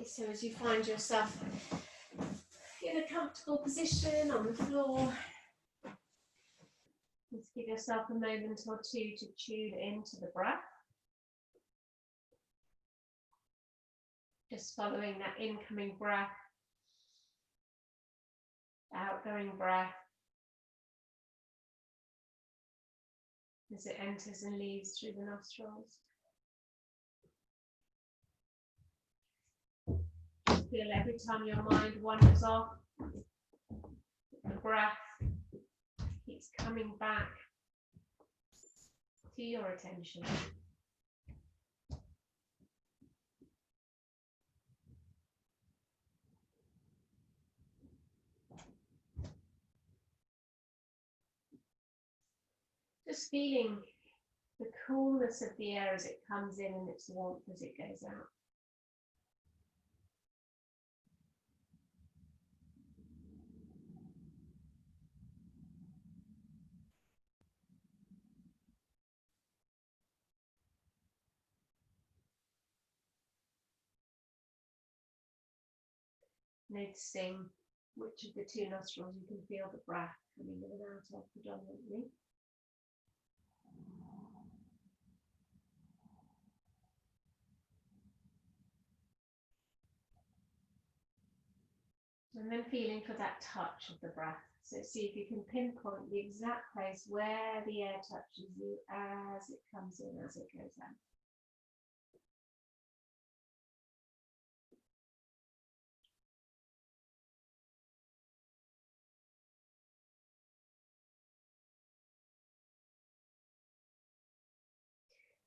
gently. So as you find yourself in a comfortable position on the floor, just give yourself a moment or two to tune into the breath. Just following that incoming breath, outgoing breath, as it enters and leaves through the nostrils. Feel every time your mind wanders off, the breath keeps coming back to your attention. Just feeling the coolness of the air as it comes in and its warmth as it goes out. Noticing which of the two nostrils you can feel the breath coming in and out of predominantly. And then feeling for that touch of the breath. So see if you can pinpoint the exact place where the air touches you as it comes in, as it goes out.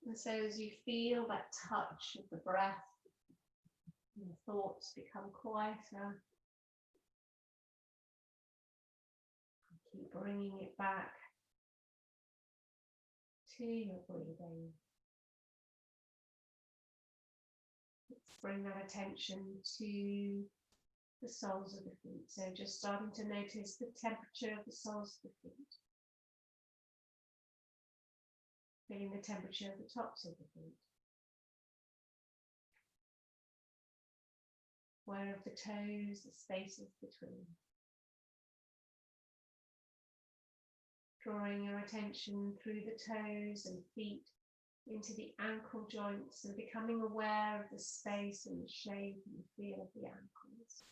And so as you feel that touch of the breath, your thoughts become quieter. Keep bringing it back to your breathing. Let's bring that attention to the soles of the feet. So just starting to notice the temperature of the soles of the feet. Feeling the temperature of the tops of the feet. Where of the toes, the spaces between. Drawing your attention through the toes and feet into the ankle joints and becoming aware of the space and the shape and the feel of the ankles.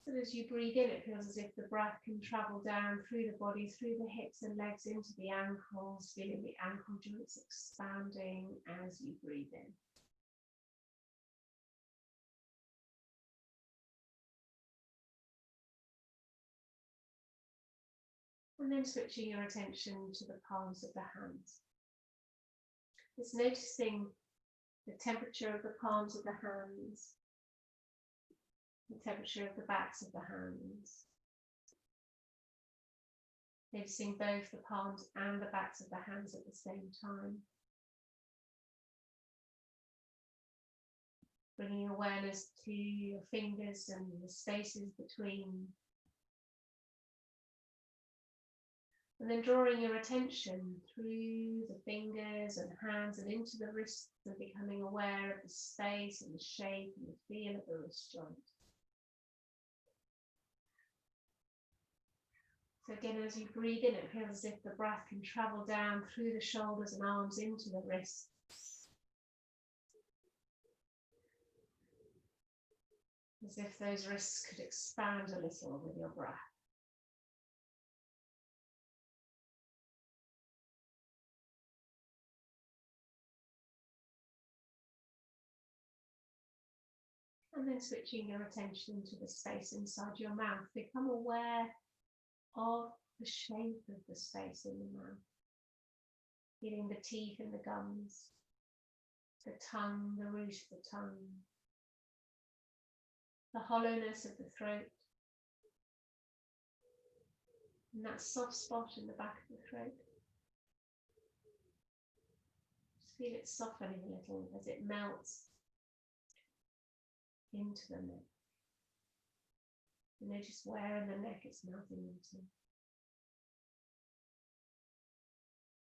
So as you breathe in, it feels as if the breath can travel down through the body, through the hips and legs into the ankles, feeling the ankle joints expanding as you breathe in. And then switching your attention to the palms of the hands. Just noticing the temperature of the palms of the hands, the temperature of the backs of the hands. Noticing both the palms and the backs of the hands at the same time. Bringing awareness to your fingers and the spaces between. And then drawing your attention through the fingers and hands and into the wrists and becoming aware of the space and the shape and the feel of the wrist joint. So again, as you breathe in, it feels as if the breath can travel down through the shoulders and arms into the wrists. As if those wrists could expand a little with your breath. And then switching your attention to the space inside your mouth. Become aware of the shape of the space in the mouth. Feeling the teeth and the gums, the tongue, the root of the tongue, the hollowness of the throat, and that soft spot in the back of the throat. Just feel it softening a little as it melts into the neck. And notice where in the neck it's melting into.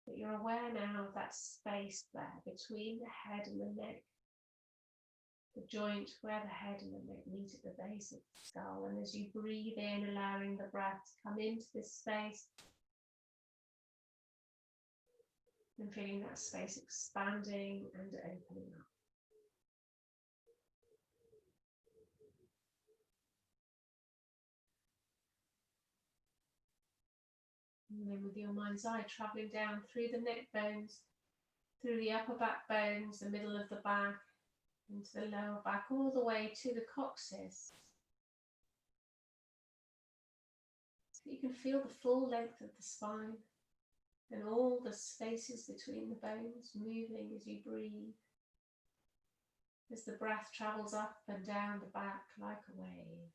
But you're aware now of that space there between the head and the neck, the joint where the head and the neck meet at the base of the skull. And as you breathe in, allowing the breath to come into this space, and feeling that space expanding and opening up. And then with your mind's eye travelling down through the neck bones, through the upper back bones, the middle of the back, into the lower back, all the way to the coccyx. So you can feel the full length of the spine and all the spaces between the bones moving as you breathe, as the breath travels up and down the back like a wave.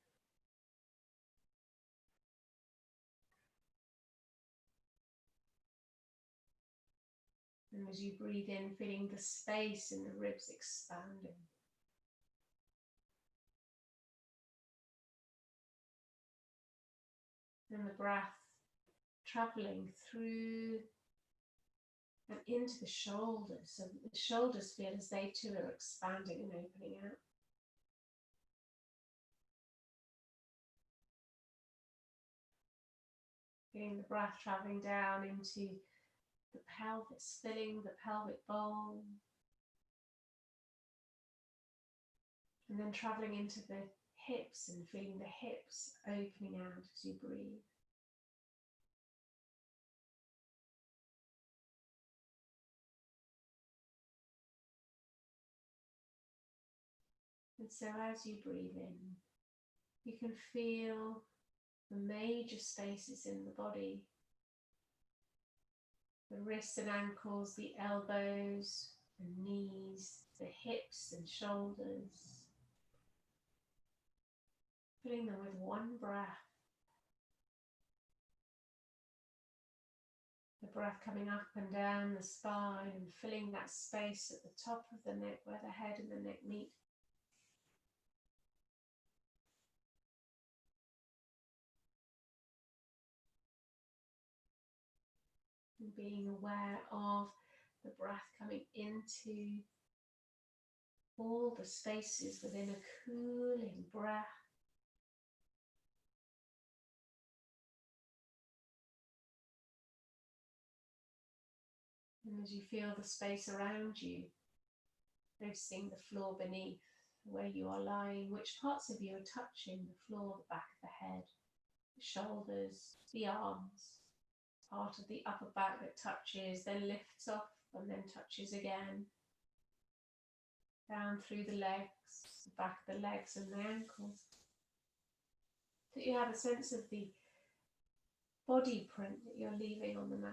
And as you breathe in, feeling the space in the ribs expanding. And the breath travelling through and into the shoulders, so that the shoulders feel as they too are expanding and opening out. Feeling the breath travelling down into the pelvis, filling the pelvic bowl, and then travelling into the hips and feeling the hips opening out as you breathe. And so as you breathe in, you can feel the major spaces in the body, the wrists and ankles, the elbows and knees, the hips and shoulders, filling them with one breath. The breath coming up and down the spine and filling that space at the top of the neck where the head and the neck meet. And being aware of the breath coming into all the spaces within a cooling breath. And as you feel the space around you, noticing the floor beneath where you are lying, which parts of you are touching the floor, the back of the head, the shoulders, the arms, part of the upper back that touches, then lifts off and then touches again, down through the legs, the back of the legs and the ankles. So you have a sense of the body print that you're leaving on the mat.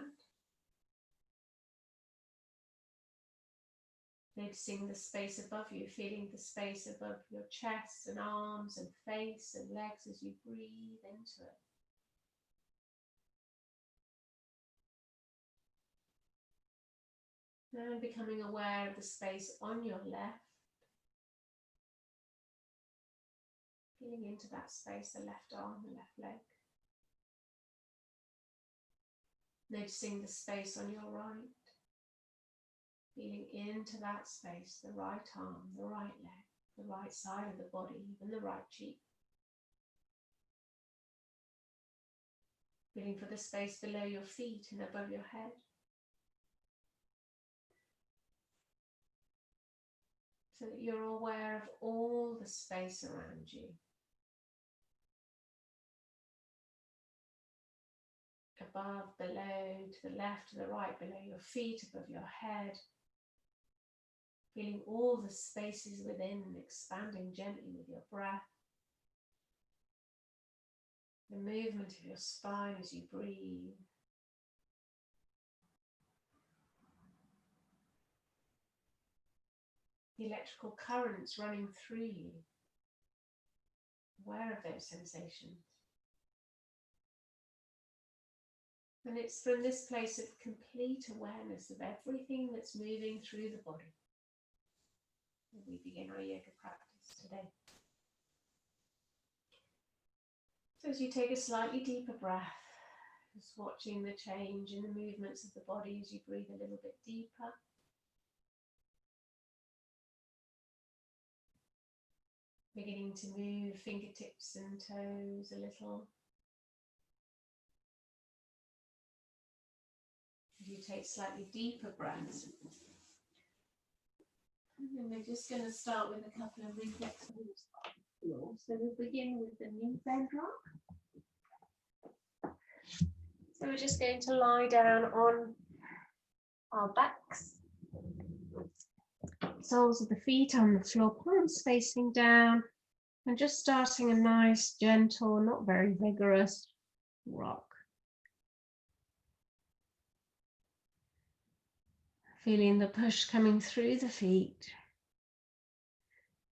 Noticing the space above you, feeling the space above your chest and arms and face and legs as you breathe into it. Now becoming aware of the space on your left. Feeling into that space, the left arm, the left leg. Noticing the space on your right. Feeling into that space, the right arm, the right leg, the right side of the body, even the right cheek. Feeling for the space below your feet and above your head. So that you're aware of all the space around you. Above, below, to the left, to the right, below your feet, above your head. Feeling all the spaces within and expanding gently with your breath. The movement of your spine as you breathe. The electrical currents running through you. Aware of those sensations. And it's from this place of complete awareness of everything that's moving through the body that we begin our yoga practice today. So as you take a slightly deeper breath, Just watching the change in the movements of the body as you breathe a little bit deeper. Beginning to move fingertips and toes a little. As you take slightly deeper breaths. And then we're just going to start with a couple of reflex moves. So we'll begin with the knee bend rock. So we're just going to lie down on our backs. Soles of the feet on the floor, palms facing down, and just starting a nice, gentle, not very vigorous rock. Feeling the push coming through the feet.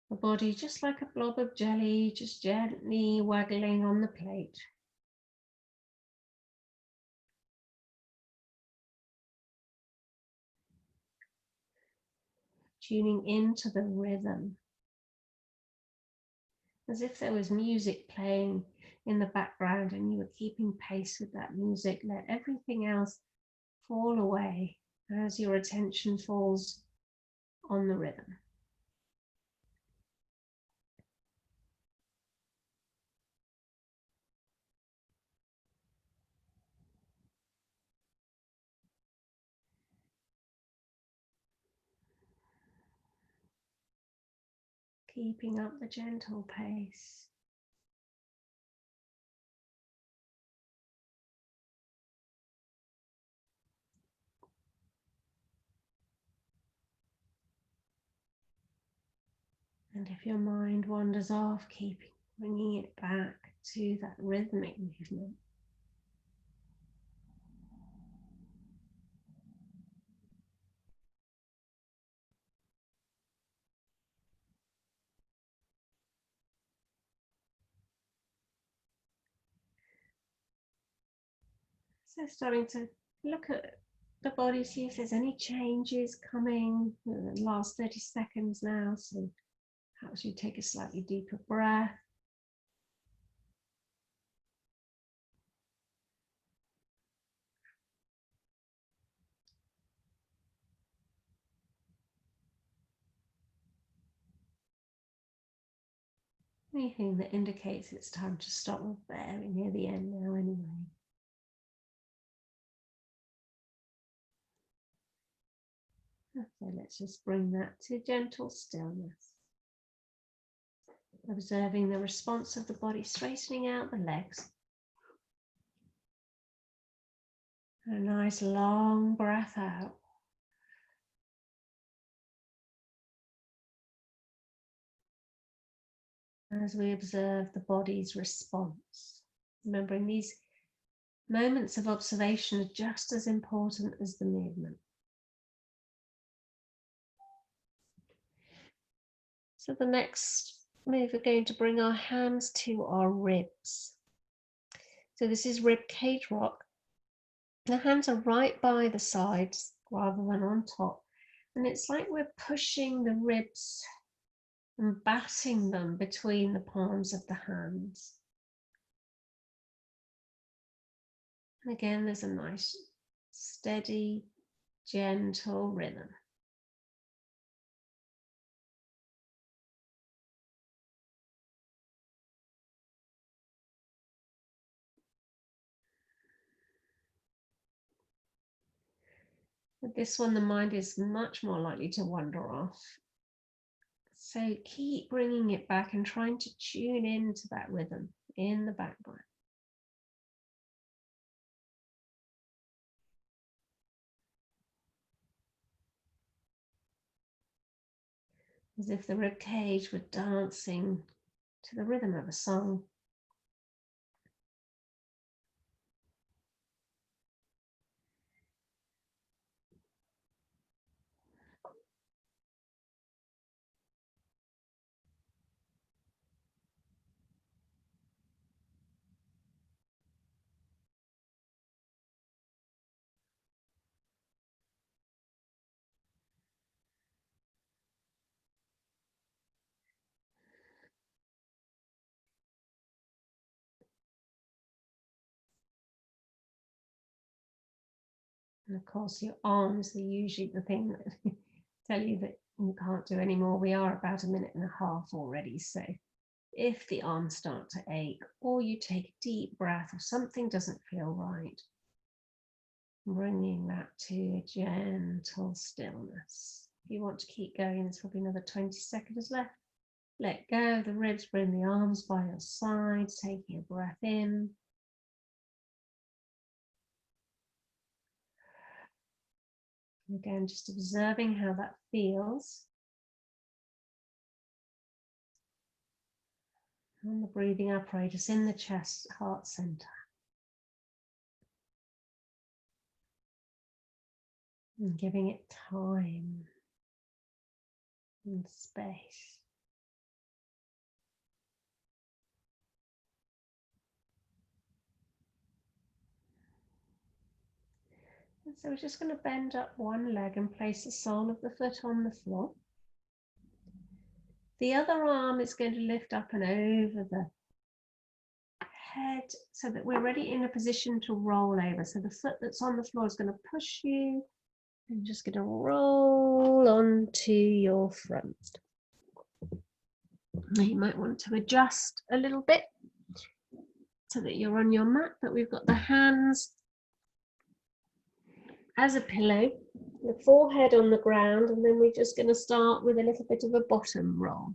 The body just like a blob of jelly, just gently waggling on the plate. Tuning into the rhythm. As if there was music playing in the background and you were keeping pace with that music. Let everything else fall away as your attention falls on the rhythm. Keeping up the gentle pace. And if your mind wanders off, bringing it back to that rhythmic movement. So starting to look at the body, see if there's any changes coming in the last 30 seconds now. So perhaps you take a slightly deeper breath. Anything that indicates it's time to stop. We're very near the end now anyway. So let's just bring that to gentle stillness. Observing the response of the body, straightening out the legs. And a nice long breath out. As we observe the body's response. Remembering these moments of observation are just as important as the movement. So the next move, we're going to bring our hands to our ribs. So this is rib cage rock. The hands are right by the sides rather than on top. And it's like we're pushing the ribs and batting them between the palms of the hands. And again, there's a nice, steady, gentle rhythm. With this one, the mind is much more likely to wander off. So keep bringing it back and trying to tune into that rhythm in the background. As if the rib cage were dancing to the rhythm of a song. And of course, your arms are usually the thing that tell you that you can't do any more. We are about 1.5 minutes already. So if the arms start to ache, or you take a deep breath, or something doesn't feel right, bringing that to a gentle stillness. If you want to keep going, there's probably another 20 seconds left. Let go of the ribs, bring the arms by your sides, taking a breath in. Again, just observing how that feels. And the breathing apparatus in the chest, heart center. And giving it time and space. And so we're just going to bend up one leg and place the sole of the foot on the floor. The other arm is going to lift up and over the head so that we're ready in a position to roll over. So the foot that's on the floor is going to push you and just going to roll onto your front. Now you might want to adjust a little bit so that you're on your mat, but we've got the hands as a pillow, the forehead on the ground, and then we're just going to start with a little bit of a bottom roll.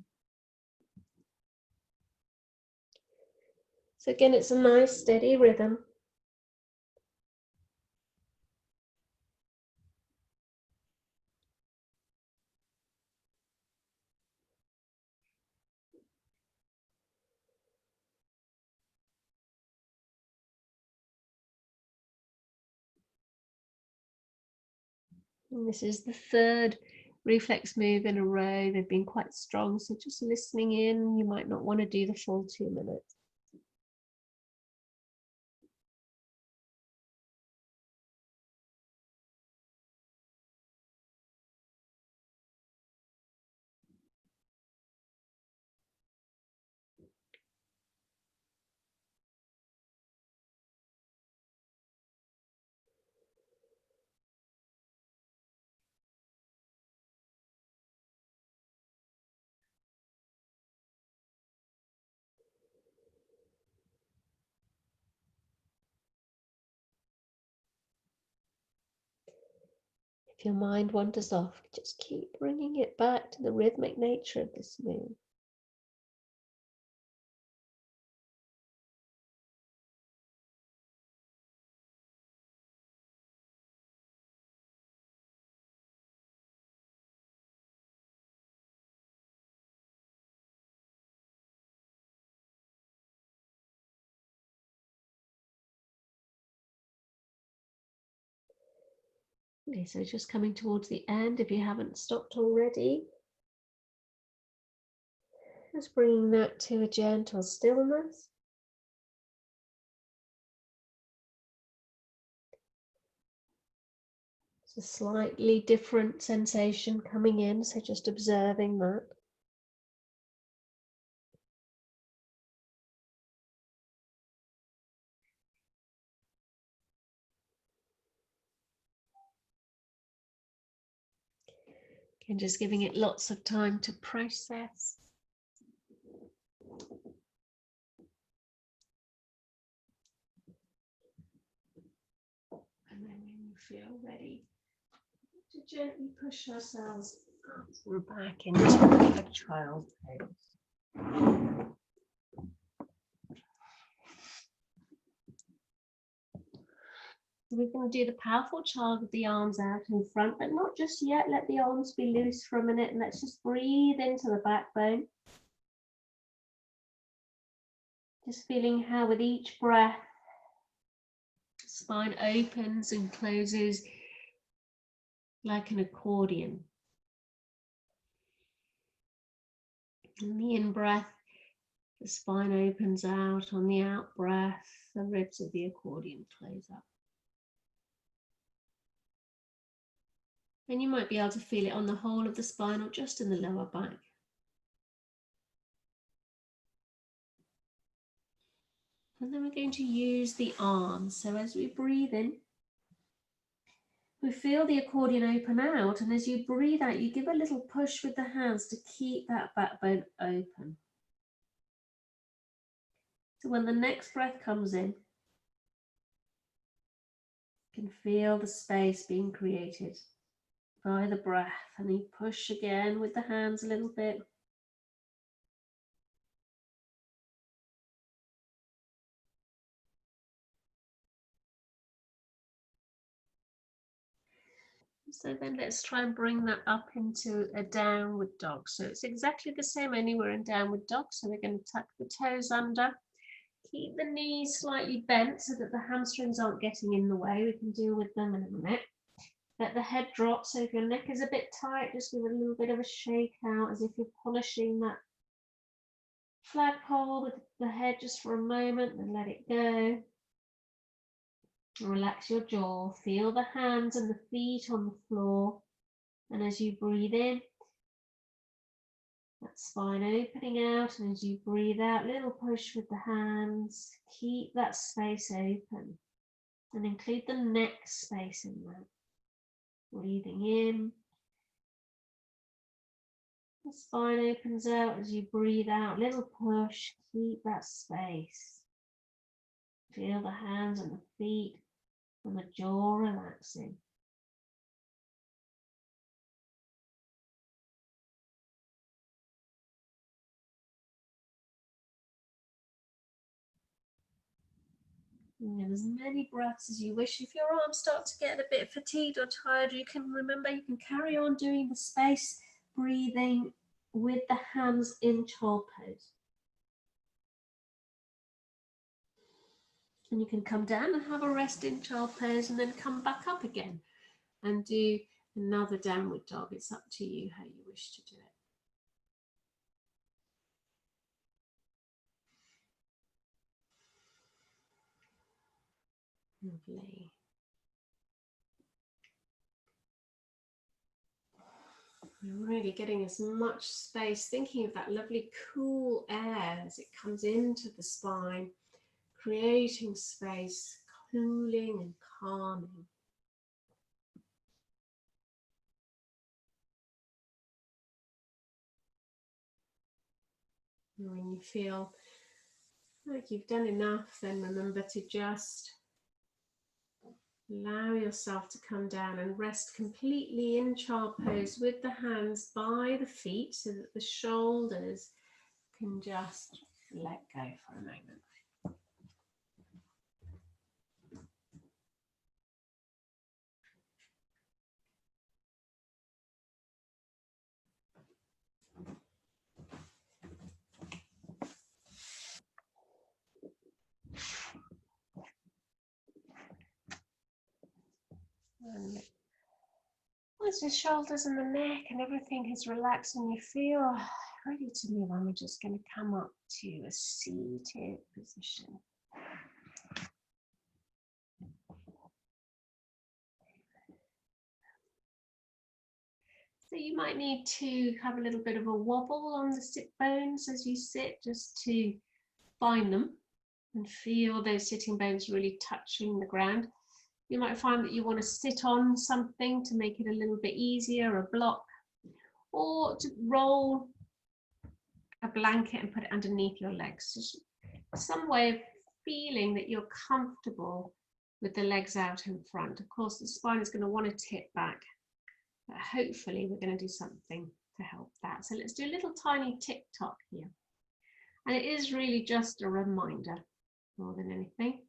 So again, it's a nice steady rhythm. And this is the third reflex move in a row. They've been quite strong, so just listening in, you might not want to do the full 2 minutes. If your mind wanders off, just keep bringing it back to the rhythmic nature of this move. Okay, so just coming towards the end, if you haven't stopped already, just bringing that to a gentle stillness. It's a slightly different sensation coming in, so just observing that. And just giving it lots of time to process. And then when you feel ready, to gently push ourselves up and back into a child pose. We're going to do the powerful child with the arms out in front, but not just yet. Let the arms be loose for a minute, and let's just breathe into the backbone. Just feeling how with each breath, the spine opens and closes like an accordion. On the in-breath, the spine opens out. On the out-breath, the ribs of the accordion close up. And you might be able to feel it on the whole of the spine or just in the lower back. And then we're going to use the arms. So as we breathe in, We feel the accordion open out, and as you breathe out, you give a little push with the hands to keep that backbone open. So when the next breath comes in, you can feel the space being created by the breath, and you push again with the hands a little bit. So then let's try and bring that up into a downward dog. So it's exactly the same, only we're in downward dog. So we're going to tuck the toes under, keep the knees slightly bent so that the hamstrings aren't getting in the way. We can deal with them in a minute. Let the head drop. So if your neck is a bit tight, just give it a little bit of a shake out as if you're polishing that flagpole with the head just for a moment, and let it go. Relax your jaw, feel the hands and the feet on the floor, and as you breathe in, that spine opening out, and as you breathe out, little push with the hands, keep that space open, and include the neck space in that. Breathing in, the spine opens out as you breathe out, little push, keep that space. Feel the hands and the feet and the jaw relaxing. And as many breaths as you wish. If your arms start to get a bit fatigued or tired, you can carry on doing the space breathing with the hands in child pose. And you can come down and have a rest in child pose, and then come back up again and do another downward dog. It's up to you how you wish to do it. Lovely. We're really getting as much space, thinking of that lovely cool air as it comes into the spine, creating space, cooling and calming. And when you feel like you've done enough, then remember to just allow yourself to come down and rest completely in child pose with the hands by the feet so that the shoulders can just let go for a moment. And once the shoulders and the neck and everything is relaxed and you feel ready to move on, we're just going to come up to a seated position. So you might need to have a little bit of a wobble on the sit bones as you sit, just to find them and feel those sitting bones really touching the ground. You might find that you want to sit on something to make it a little bit easier, a block, or to roll a blanket and put it underneath your legs. Just some way of feeling that you're comfortable with the legs out in front. Of course, the spine is going to want to tip back, but hopefully we're going to do something to help that. So let's do a little tiny tick tock here. And it is really just a reminder more than anything.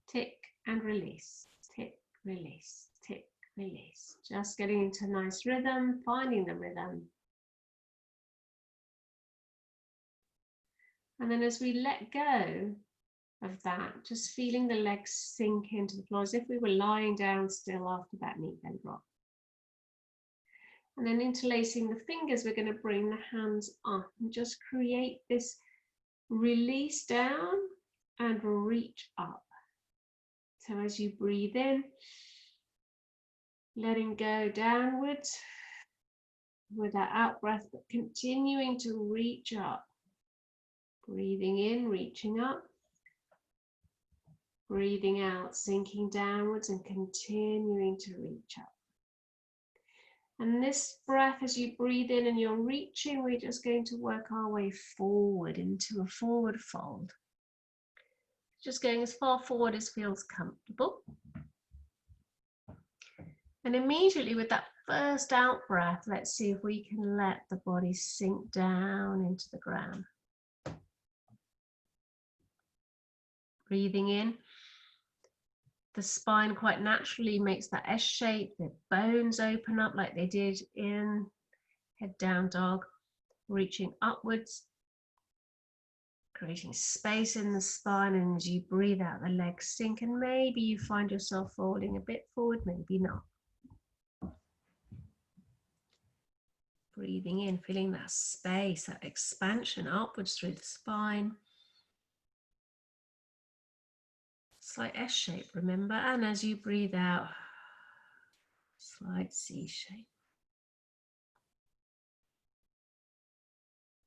Tick and release, tick, release, tick, release. Just getting into a nice rhythm, finding the rhythm. And then as we let go of that, just feeling the legs sink into the floor as if we were lying down still after that knee bend drop. And then interlacing the fingers, we're going to bring the hands up and just create this release down and reach up. So as you breathe in, letting go downwards with that out breath, but continuing to reach up. Breathing in, reaching up. Breathing out, sinking downwards and continuing to reach up. And this breath, as you breathe in and you're reaching, we're just going to work our way forward into a forward fold. Just going as far forward as feels comfortable. And immediately with that first out breath, let's see if we can let the body sink down into the ground. Breathing in, the spine quite naturally makes that S shape, the bones open up like they did in head down dog, reaching upwards, creating space in the spine, and as you breathe out, the legs sink, and maybe you find yourself falling a bit forward, maybe not. Breathing in, feeling that space, that expansion upwards through the spine. Slight S shape, remember, and as you breathe out, slight C shape.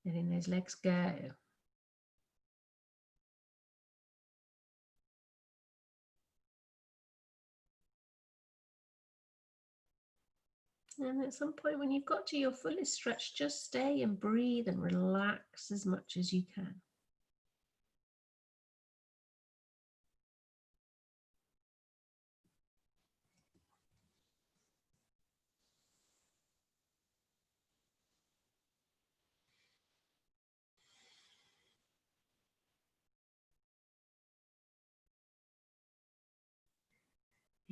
Letting those legs go. And at some point when you've got to your fullest stretch, just stay and breathe and relax as much as you can.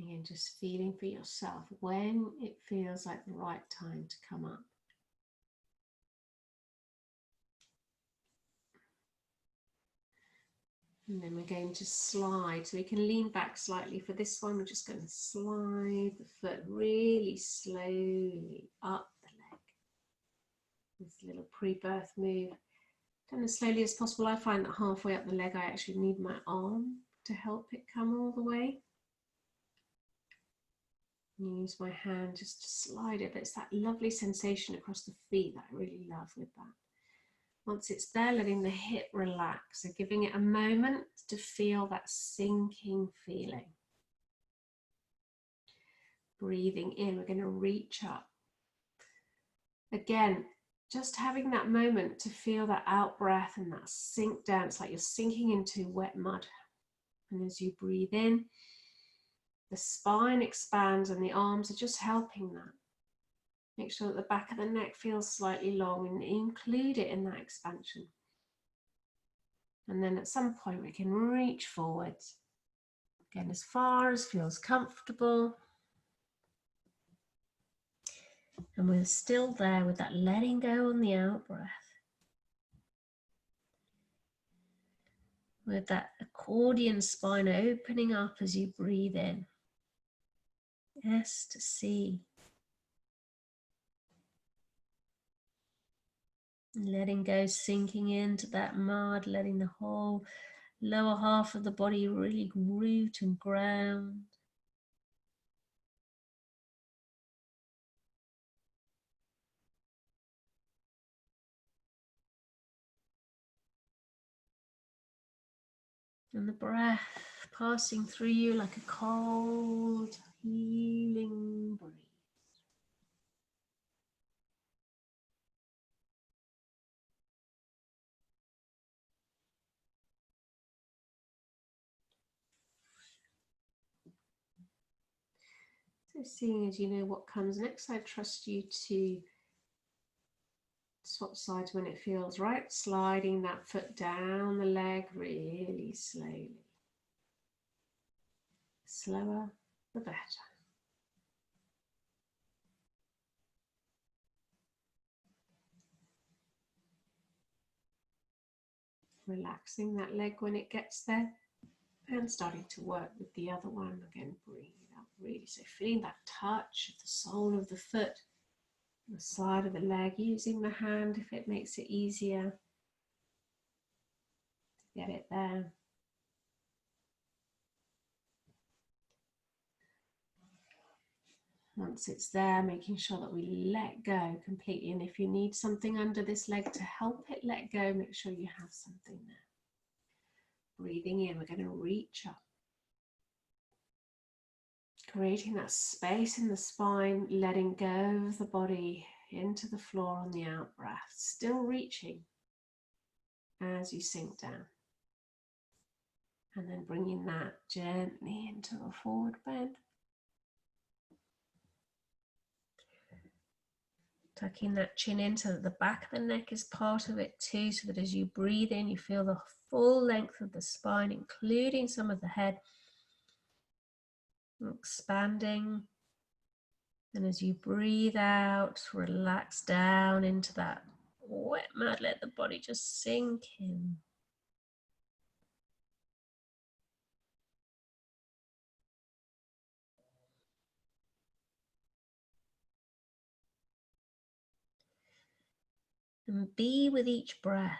Again, just feeling for yourself when it feels like the right time to come up. And then we're going to slide, so we can lean back slightly. For this one, we're just going to slide the foot really slowly up the leg. This little pre-birth move. Done as slowly as possible. I find that halfway up the leg, I actually need my arm to help it come all the way. Use my hand just to slide it, but it's that lovely sensation across the feet that I really love with that. Once it's there, letting the hip relax, so giving it a moment to feel that sinking feeling. Breathing in, we're going to reach up. Again, just having that moment to feel that out breath and that sink down. It's like you're sinking into wet mud. And as you breathe in, the spine expands and the arms are just helping that. Make sure that the back of the neck feels slightly long and include it in that expansion. And then at some point we can reach forwards. Again, as far as feels comfortable. And we're still there with that letting go on the out breath. With that accordion spine opening up as you breathe in. S to C. Letting go, sinking into that mud, letting the whole lower half of the body really root and ground. And the breath passing through you like a cold, healing breeze. So seeing as you know what comes next, I trust you to swap sides when it feels right, sliding that foot down the leg really slowly. Slower, the better. Relaxing that leg when it gets there and starting to work with the other one. Again, breathe out really. So feeling that touch of the sole of the foot, the side of the leg, using the hand if it makes it easier to get it there. Once it's there, making sure that we let go completely. And if you need something under this leg to help it let go, make sure you have something there. Breathing in, we're going to reach up. Creating that space in the spine, letting go of the body into the floor on the out breath, still reaching as you sink down. And then bringing that gently into a forward bend. Tucking that chin in so that the back of the neck is part of it too, so that as you breathe in, you feel the full length of the spine, including some of the head, expanding. And as you breathe out, relax down into that wet mat, let the body just sink in. And be with each breath.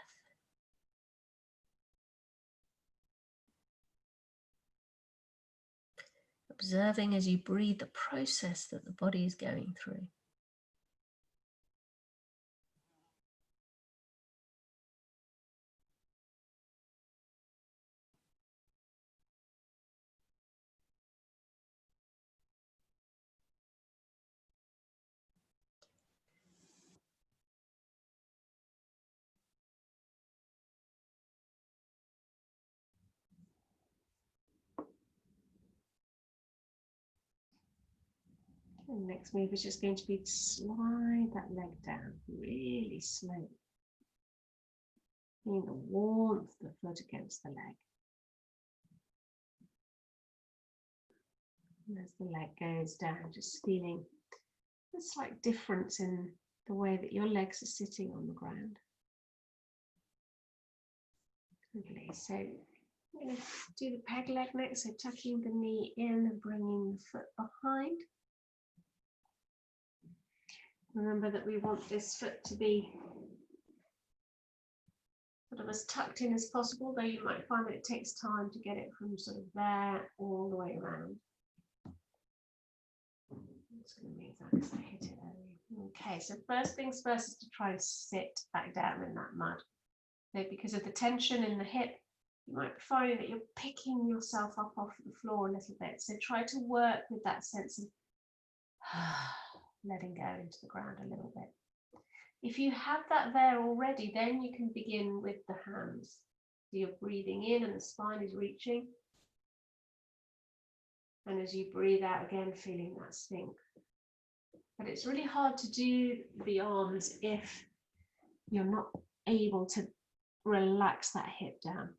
Observing as you breathe the process that the body is going through. And the next move is just going to be to slide that leg down really slowly. Feeling the warmth of the foot against the leg. And as the leg goes down, just feeling a slight difference in the way that your legs are sitting on the ground. Lovely. So I'm going to do the peg leg next. So tucking the knee in and bringing the foot behind. Remember that we want this foot to be sort of as tucked in as possible, though you might find that it takes time to get it from sort of there all the way around. I'm just going to move that because I hit it earlier. Okay, so first things first is to try and sit back down in that mud. So because of the tension in the hip, you might be finding that you're picking yourself up off the floor a little bit. So try to work with that sense of letting go into the ground a little bit. If you have that there already, then you can begin with the hands. So you're breathing in and the spine is reaching. And as you breathe out again, feeling that sink. But it's really hard to do the arms if you're not able to relax that hip down.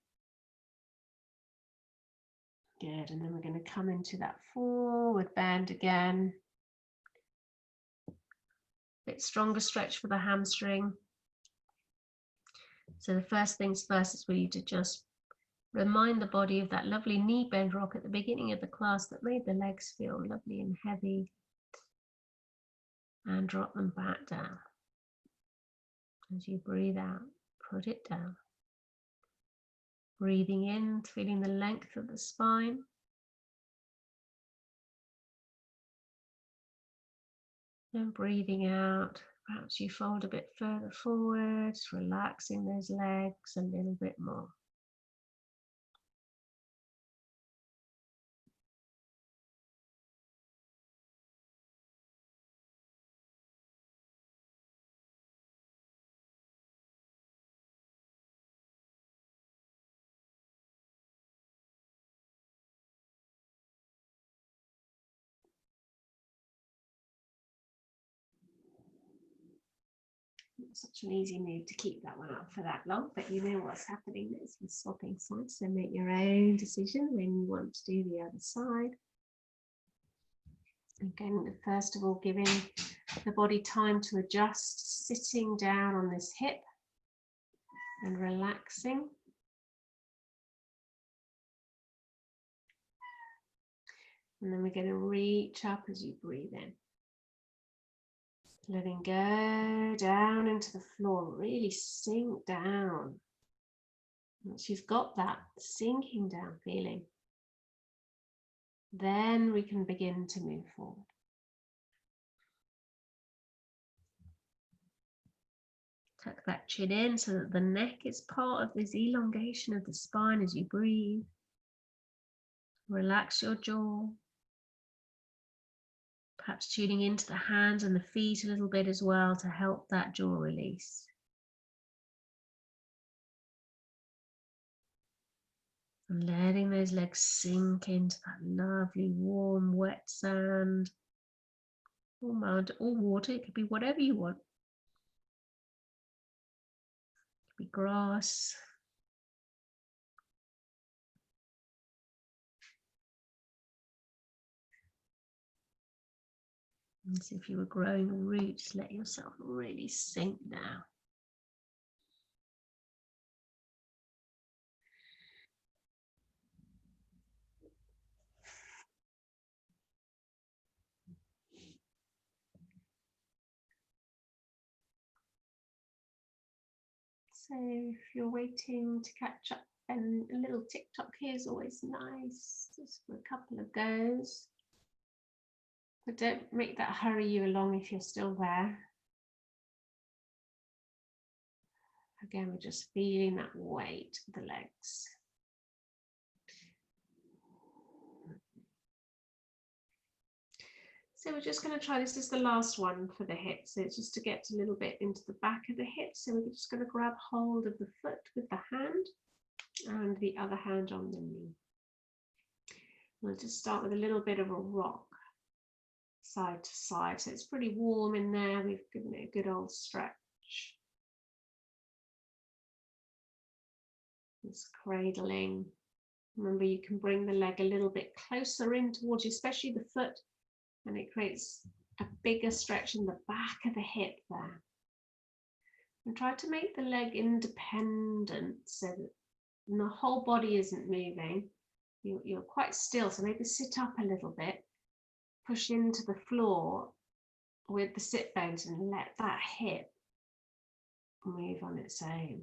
Good, and then we're going to come into that forward bend again. Bit stronger stretch for the hamstring. So the first things first is really to just remind the body of that lovely knee bend rock at the beginning of the class that made the legs feel lovely and heavy, and drop them back down. As you breathe out, put it down. Breathing in, feeling the length of the spine. And breathing out, perhaps you fold a bit further forwards, relaxing those legs a little bit more. Not such an easy move to keep that one up for that long, but you know what's happening next with swapping sides, so make your own decision when you want to do the other side. Again, first of all, giving the body time to adjust, sitting down on this hip and relaxing. And then we're going to reach up as you breathe in. Letting go down into the floor, really sink down. Once you've got that sinking down feeling, then we can begin to move forward. Tuck that chin in so that the neck is part of this elongation of the spine as you breathe. Relax your jaw. Perhaps tuning into the hands and the feet a little bit as well to help that jaw release. And letting those legs sink into that lovely, warm, wet sand or mud or water. It could be whatever you want. It could be grass. As if you were growing roots, let yourself really sink now. So if you're waiting to catch up, then a little TikTok here is always nice, just for a couple of goes. But don't make that hurry you along if you're still there. Again, we're just feeling that weight of the legs. So we're just going to try, this is the last one for the hips. So it's just to get a little bit into the back of the hips. So we're just going to grab hold of the foot with the hand and the other hand on the knee. We'll just start with a little bit of a rock side to side. So it's pretty warm in there. We've given it a good old stretch. Just cradling. Remember, you can bring the leg a little bit closer in towards you, especially the foot, and it creates a bigger stretch in the back of the hip there. And try to make the leg independent so that the whole body isn't moving. You're quite still, so maybe sit up a little bit, push into the floor with the sit bones and let that hip move on its own.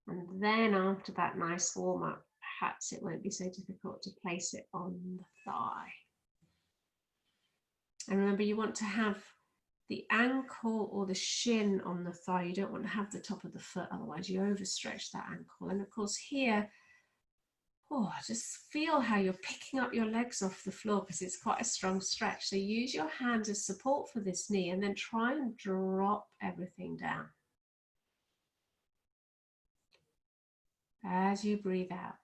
And then after that nice warm up, perhaps it won't be so difficult to place it on the thigh. And remember, you want to have the ankle or the shin on the thigh. You don't want to have the top of the foot, otherwise you overstretch that ankle. And of course here, just feel how you're picking up your legs off the floor because it's quite a strong stretch. So use your hands as support for this knee and then try and drop everything down. As you breathe out,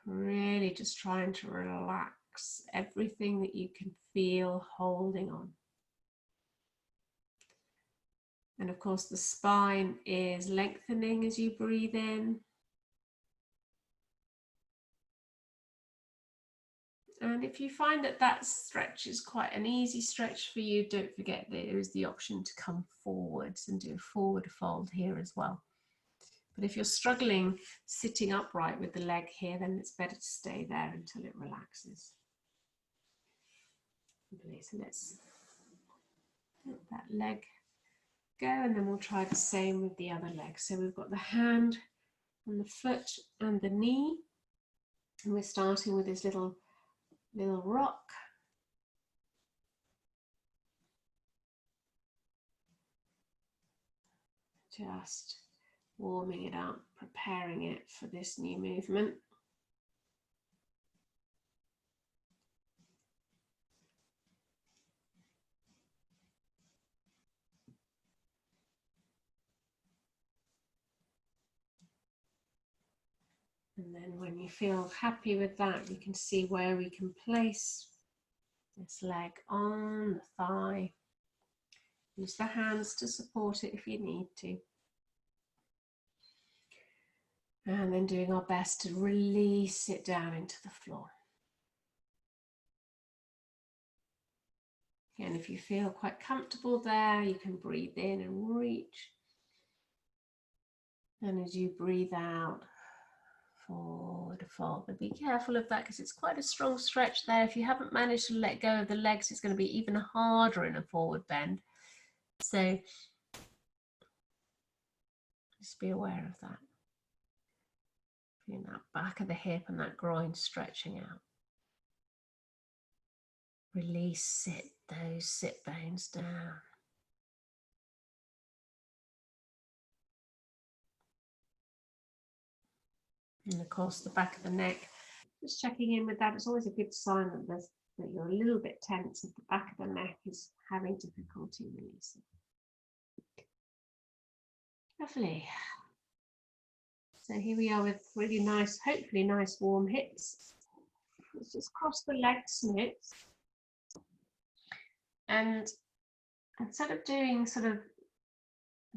really just trying to relax everything that you can feel holding on. And of course, the spine is lengthening as you breathe in. And if you find that that stretch is quite an easy stretch for you, don't forget that there is the option to come forwards and do a forward fold here as well. But if you're struggling sitting upright with the leg here, then it's better to stay there until it relaxes. So let's let that leg go, and then we'll try the same with the other leg. So we've got the hand and the foot and the knee, and we're starting with this little rock. Just warming it up, preparing it for this new movement. And then when you feel happy with that, you can see where we can place this leg on the thigh. Use the hands to support it if you need to. And then doing our best to release it down into the floor. Again, if you feel quite comfortable there, you can breathe in and reach. And as you breathe out, forward fold. But be careful of that because it's quite a strong stretch there. If you haven't managed to let go of the legs, it's going to be even harder in a forward bend. So just be aware of that. Feeling that back of the hip and that groin stretching out. Release those sit bones down. And of course the back of the neck. Just checking in with that. It's always a good sign that there's that you're a little bit tense at the back of the neck is having difficulty releasing. Lovely. So here we are with really nice, hopefully nice warm hips. Let's just cross the legs smooth. And instead of doing sort of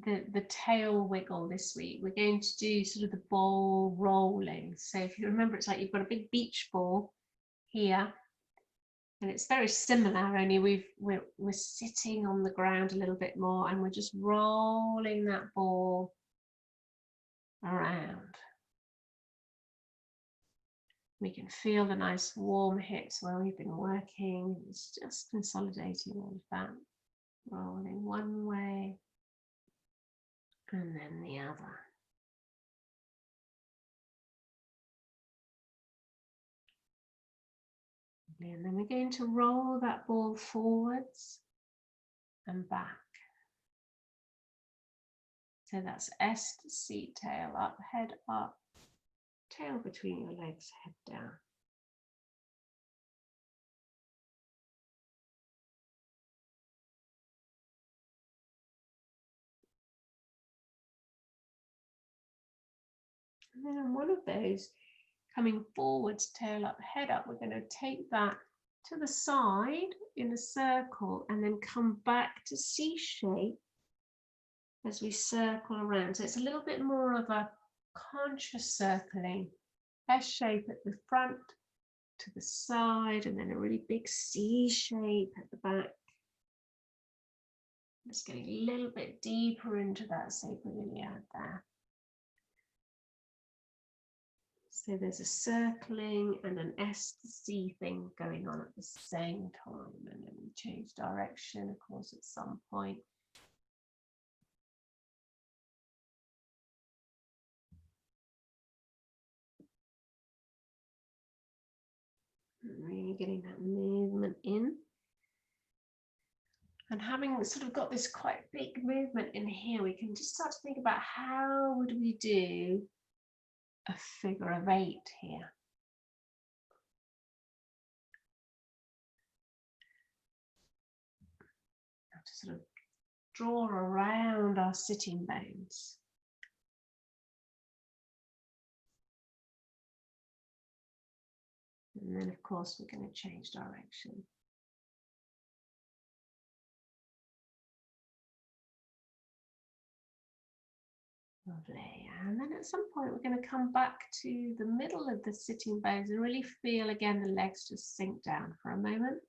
the tail wiggle this week, we're going to do sort of the ball rolling. So if you remember, it's like you've got a big beach ball here, and it's very similar, only we're sitting on the ground a little bit more, and we're just rolling that ball around. We can feel the nice warm hips where we've been working. It's just consolidating all of that, rolling one way and then the other. And then we're going to roll that ball forwards and back. So that's S to C, tail up, head up, tail between your legs, head down. And then on one of those, coming forwards, tail up, head up, we're going to take that to the side in a circle and then come back to C shape as we circle around. So it's a little bit more of a conscious circling. S shape at the front, to the side, and then a really big C shape at the back. Just getting a little bit deeper into that sacroiliac there. So there's a circling and an S to C thing going on at the same time, and then we change direction, of course, at some point. Really getting that movement in. And having sort of got this quite big movement in here, we can just start to think about how would we do a figure of 8 here. Have to sort of draw around our sitting bones. And then, of course, we're going to change direction. Lovely. And then at some point, we're going to come back to the middle of the sitting bones and really feel again the legs just sink down for a moment.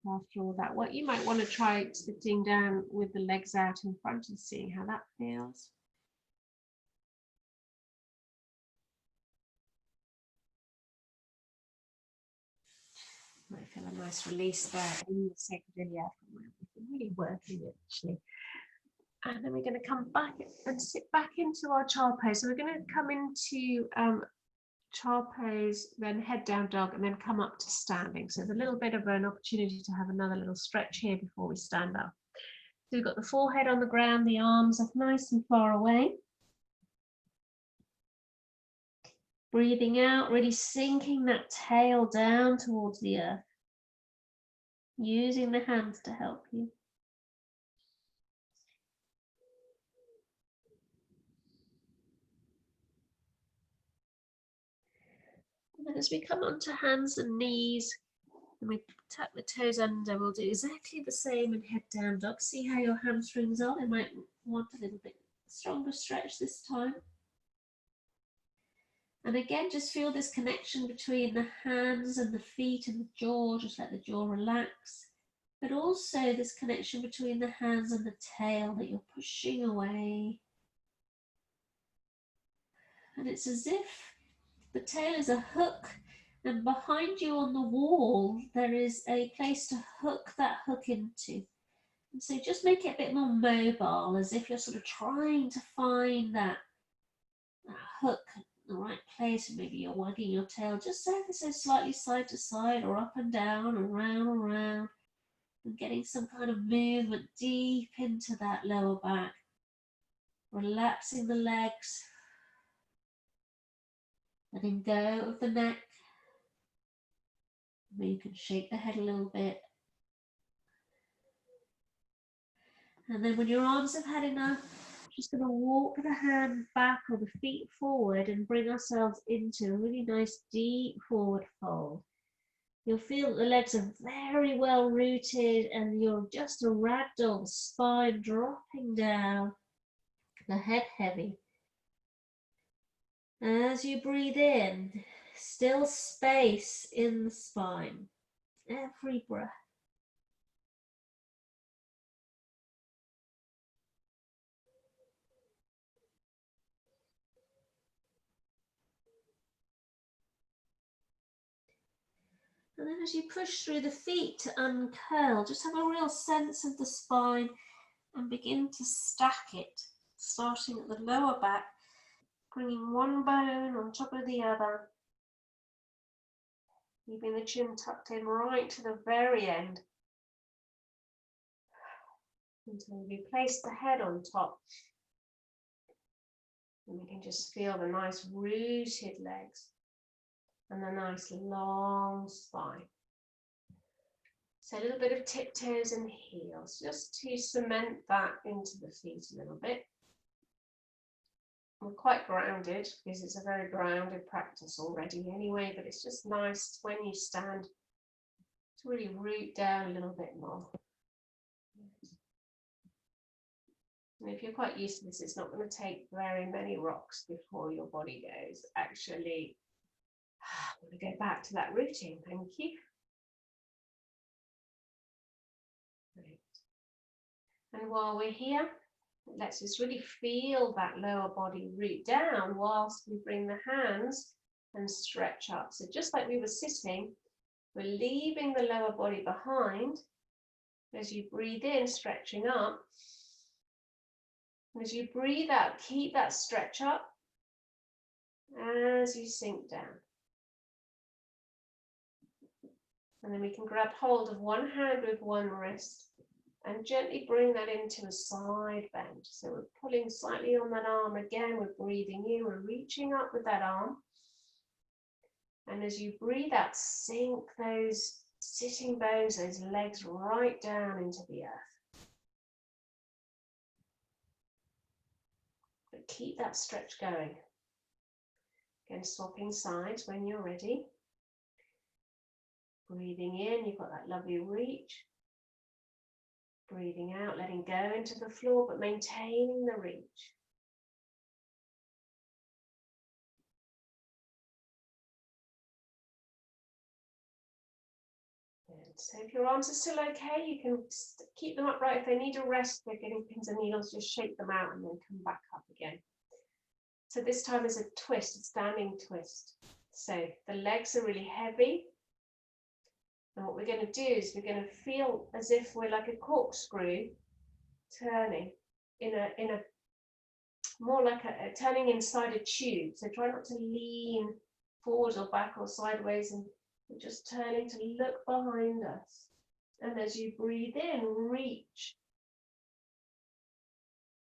After all that, what you might want to try sitting down with the legs out in front and seeing how that feels. Might feel a nice release there in the sacroiliac. Really working it actually. And then we're going to come back and sit back into our child pose. So we're going to come into child pose, then head down dog, and then come up to standing. So there's a little bit of an opportunity to have another little stretch here before we stand up. So we've got the forehead on the ground, the arms are nice and far away. Breathing out, really sinking that tail down towards the earth. Using the hands to help you. And then as we come onto hands and knees, and we tuck the toes under, we'll do exactly the same in head down dog. See how your hamstrings are. They might want a little bit stronger stretch this time. And again, just feel this connection between the hands and the feet and the jaw. Just let the jaw relax. But also this connection between the hands and the tail that you're pushing away. And it's as if the tail is a hook, and behind you on the wall, there is a place to hook that hook into. And so just make it a bit more mobile, as if you're sort of trying to find that hook in the right place. And maybe you're wagging your tail just ever so slightly side to side, or up and down, and round, and getting some kind of movement deep into that lower back. Relaxing the legs. Letting go of the neck. Maybe you can shake the head a little bit. And then when your arms have had enough, just going to walk the hands back or the feet forward and bring ourselves into a really nice deep forward fold. You'll feel that the legs are very well rooted and you're just a ragdoll, spine dropping down, the head heavy. As you breathe in, still space in the spine, every breath. And then as you push through the feet to uncurl, just have a real sense of the spine and begin to stack it, starting at the lower back, bringing one bone on top of the other, keeping the chin tucked in right to the very end, until we place the head on top. And we can just feel the nice rooted legs and the nice long spine. So a little bit of tiptoes and heels, just to cement that into the feet a little bit. We're quite grounded because it's a very grounded practice already anyway, but it's just nice when you stand to really root down a little bit more. And if you're quite used to this, it's not going to take very many rocks before your body goes, actually, I want to go back to that rooting, thank you. Great. And while we're here, let's just really feel that lower body root down whilst we bring the hands and stretch up. So just like we were sitting, we're leaving the lower body behind. As you breathe in, stretching up. As you breathe out, keep that stretch up as you sink down. And then we can grab hold of one hand with one wrist and gently bring that into a side bend. So we're pulling slightly on that arm again, we're breathing in, we're reaching up with that arm. And as you breathe out, sink those sitting bones, those legs right down into the earth. But keep that stretch going. Again, swapping sides when you're ready. Breathing in, you've got that lovely reach. Breathing out, letting go into the floor, but maintaining the reach. And so if your arms are still okay, you can keep them upright. If they need a rest, they're getting pins and needles, just shake them out and then come back up again. So this time is a twist, a standing twist. So the legs are really heavy. And what we're going to do is we're going to feel as if we're like a corkscrew turning in a more like a turning inside a tube. So try not to lean forward or back or sideways, and we're just turning to look behind us. And as you breathe in, reach.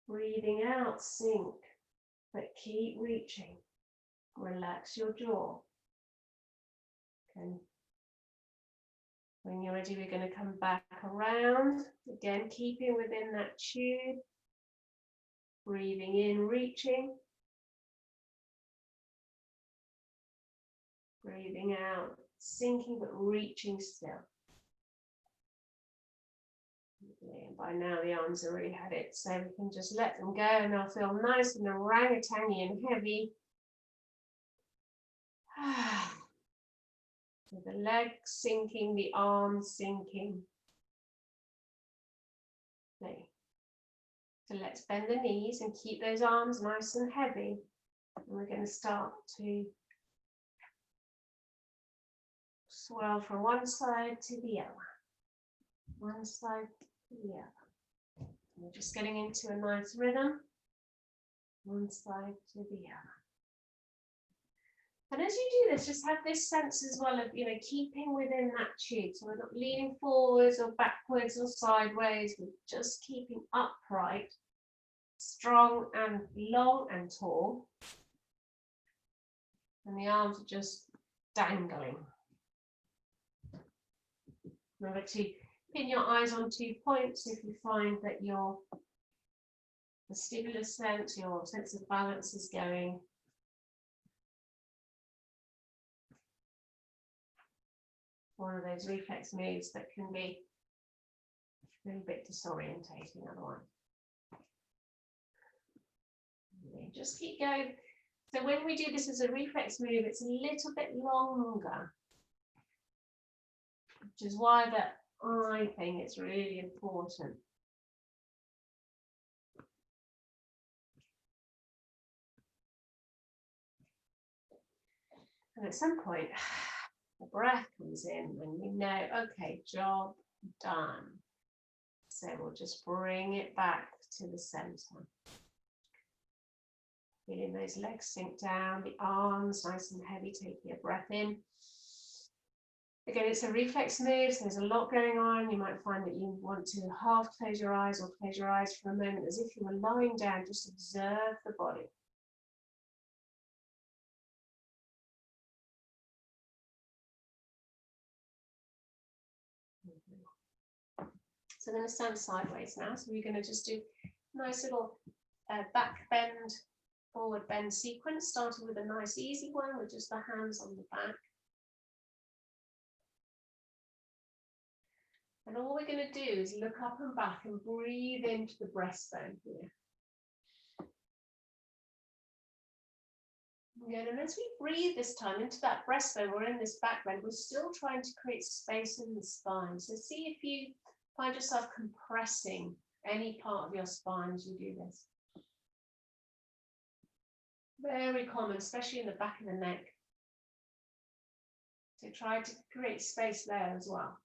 Breathing out, sink. But keep reaching. Relax your jaw. Okay. When you're ready, we're going to come back around. Again, keeping within that tube. Breathing in, reaching. Breathing out, sinking but reaching still. And by now the arms already had it, so we can just let them go and they'll feel nice and orangutan-y and heavy. So the legs sinking, the arms sinking. Okay. So let's bend the knees and keep those arms nice and heavy. And we're going to start to swirl from one side to the other. One side to the other. And we're just getting into a nice rhythm. One side to the other. And as you do this, just have this sense as well of, keeping within that tube. So we're not leaning forwards or backwards or sideways. We're just keeping upright, strong and long and tall. And the arms are just dangling. Remember to pin your eyes on 2 points if you find that the vestibular sense, your sense of balance is going. One of those reflex moves that can be a little bit disorientating otherwise. Just keep going. So when we do this as a reflex move, it's a little bit longer, which is why that I think it's really important. And at some point, the breath comes in and you know, okay, job done. So we'll just bring it back to the center. Feeling those legs sink down, the arms nice and heavy, taking a breath in. Again, it's a reflex move, so there's a lot going on. You might find that you want to half close your eyes or close your eyes for a moment as if you were lying down. Just observe the body. So I'm going to stand sideways now. So we're going to just do a nice little back bend, forward bend sequence, starting with a nice easy one with just the hands on the back. And all we're going to do is look up and back and breathe into the breastbone here. Good. And as we breathe this time into that breastbone, we're in this back bend, we're still trying to create space in the spine. So see if you find yourself compressing any part of your spine as you do this. Very common, especially in the back of the neck. So try to create space there as well.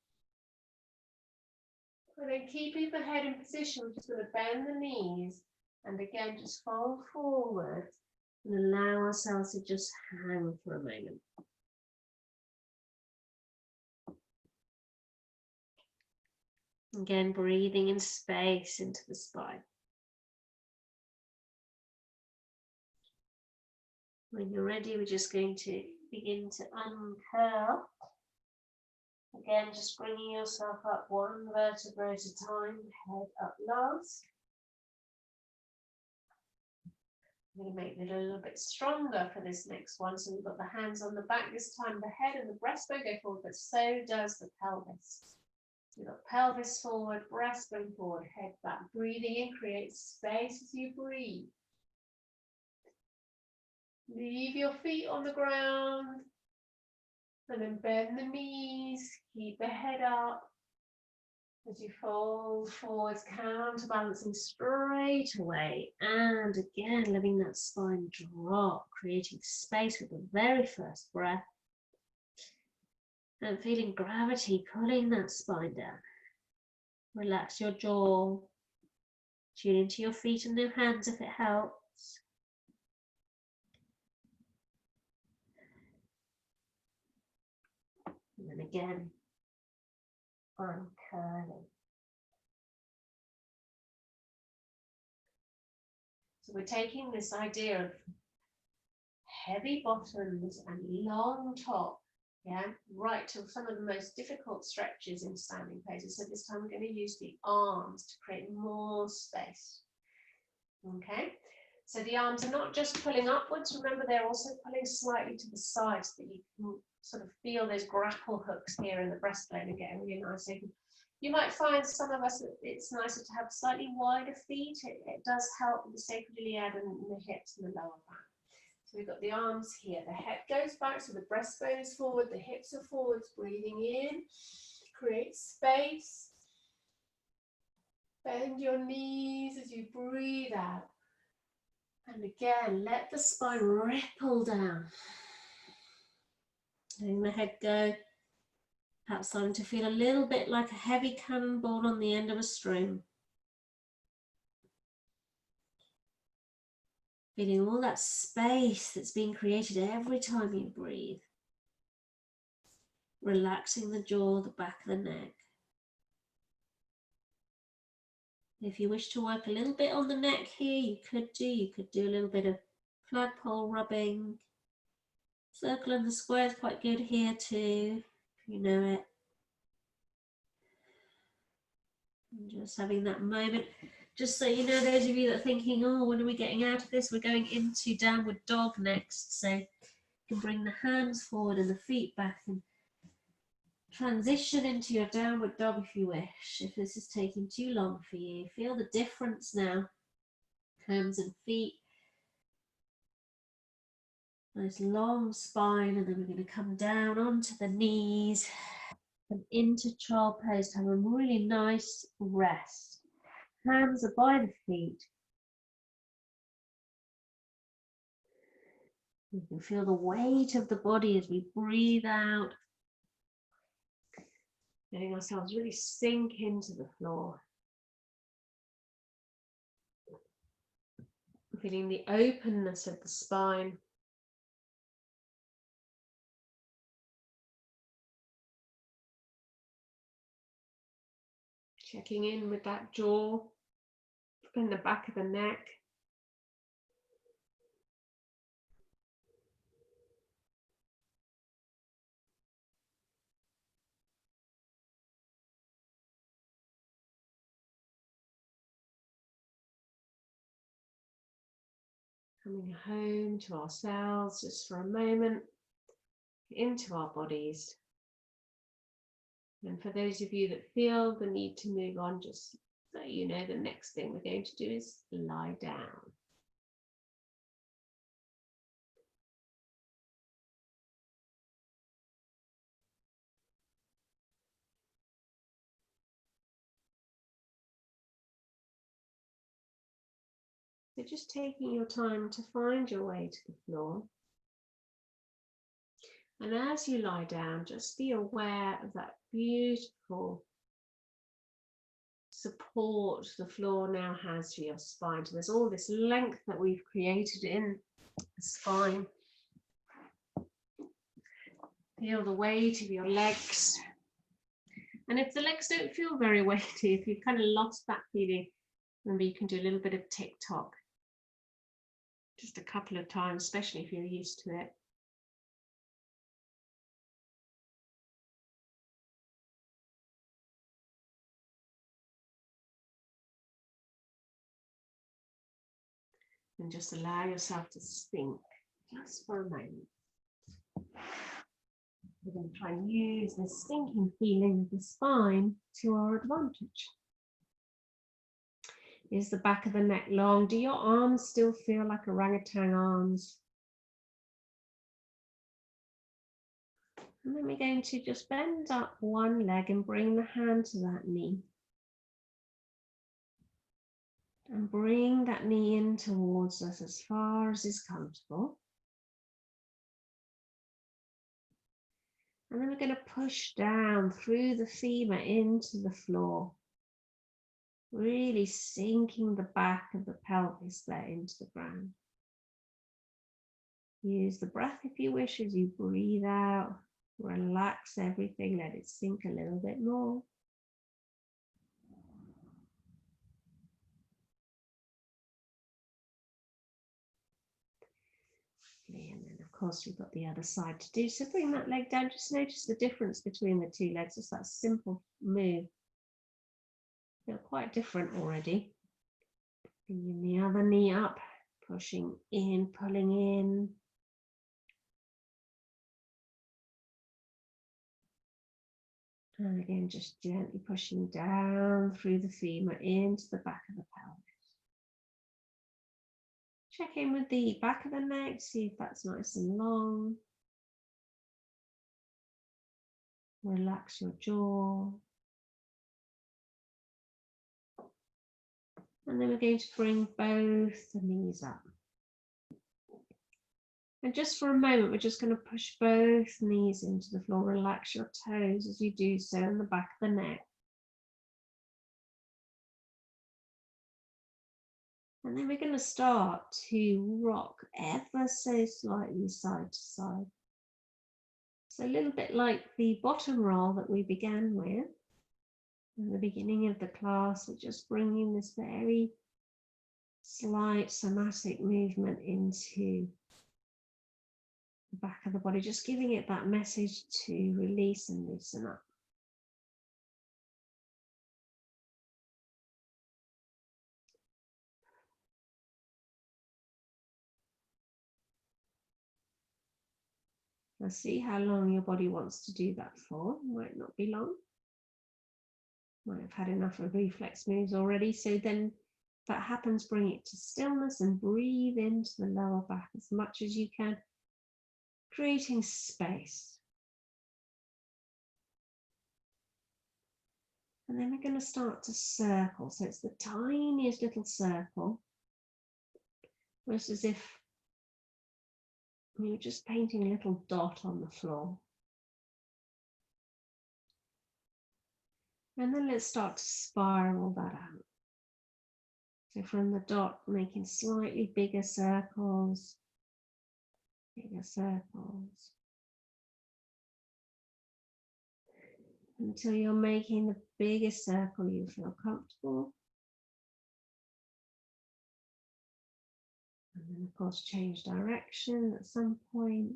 And then keeping the head in position, we're just going to bend the knees and again just fold forward and allow ourselves to just hang for a moment. Again, breathing in space into the spine. When you're ready, we're just going to begin to uncurl. Again, just bringing yourself up one vertebra at a time, head up last. I'm going to make it a little bit stronger for this next one. So we've got the hands on the back this time, the head and the breastbone go forward, but so does the pelvis. You've got pelvis forward, breastbone forward, head back. Breathing in, create space as you breathe. Leave your feet on the ground. And then bend the knees, keep the head up. As you fold forwards, counterbalancing straight away. And again, letting that spine drop, creating space with the very first breath. And feeling gravity pulling that spine down. Relax your jaw. Tune into your feet and your hands if it helps. And then again, uncurling. So we're taking this idea of heavy bottoms and long top, yeah, right to some of the most difficult stretches in standing poses. So this time we're going to use the arms to create more space. Okay, so the arms are not just pulling upwards, remember they're also pulling slightly to the side so that you can sort of feel those grapple hooks here in the breastbone and getting really nice. You might find some of us, it's nicer to have slightly wider feet. It does help with the sacroiliac and the hips and the lower back. So we've got the arms here. The head goes back, so the breastbone is forward, the hips are forwards, breathing in, create space. Bend your knees as you breathe out. And again, let the spine ripple down. Letting the head go. Perhaps starting to feel a little bit like a heavy cannonball on the end of a string. Feeling all that space that's being created every time you breathe. Relaxing the jaw, the back of the neck. If you wish to work a little bit on the neck here, you could do a little bit of flagpole rubbing. Circle and the square is quite good here too, if you know it. And just having that moment. Just so you know, those of you that are thinking, oh, when are we getting out of this? We're going into downward dog next. So you can bring the hands forward and the feet back and transition into your downward dog if you wish. If this is taking too long for you, feel the difference now. Hands and feet. Nice long spine, and then we're going to come down onto the knees and into child pose to have a really nice rest. Hands are by the feet. You can feel the weight of the body as we breathe out. Letting ourselves really sink into the floor. Feeling the openness of the spine. Checking in with that jaw and the back of the neck. Coming home to ourselves just for a moment, into our bodies. And for those of you that feel the need to move on, just so you know, the next thing we're going to do is lie down. So just taking your time to find your way to the floor. And as you lie down, just be aware of that beautiful support the floor now has for your spine. So there's all this length that we've created in the spine. Feel the weight of your legs. And if the legs don't feel very weighty, if you've kind of lost that feeling, remember you can do a little bit of tick-tock. Just a couple of times, especially if you're used to it. And just allow yourself to sink just for a moment. We're going to try and use this sinking feeling of the spine to our advantage. Is the back of the neck long? Do your arms still feel like orangutan arms? And then we're going to just bend up one leg and bring the hand to that knee. And bring that knee in towards us as far as is comfortable. And then we're going to push down through the femur into the floor. Really sinking the back of the pelvis there into the ground. Use the breath if you wish as you breathe out. Relax everything, let it sink a little bit more. And then of course we've got the other side to do. So bring that leg down, just notice the difference between the two legs, just that simple move. They're quite different already. Bringing the other knee up, pushing in, pulling in. And again, just gently pushing down through the femur into the back of the pelvis. Check in with the back of the neck, see if that's nice and long. Relax your jaw. And then we're going to bring both the knees up. And just for a moment, we're just going to push both knees into the floor. Relax your toes as you do so in the back of the neck. And then we're going to start to rock ever so slightly side to side. So a little bit like the bottom roll that we began with in the beginning of the class. We're just bringing this very slight somatic movement into the back of the body, just giving it that message to release and loosen up. Now see how long your body wants to do that for. Might not be long. Might have had enough of reflex moves already. So then if that happens, bring it to stillness and breathe into the lower back as much as you can, creating space. And then we're going to start to circle. So it's the tiniest little circle, almost as if you're just painting a little dot on the floor. And then let's start to spiral that out. So from the dot, making slightly bigger circles, until you're making the biggest circle you feel comfortable. And then, of course, change direction at some point.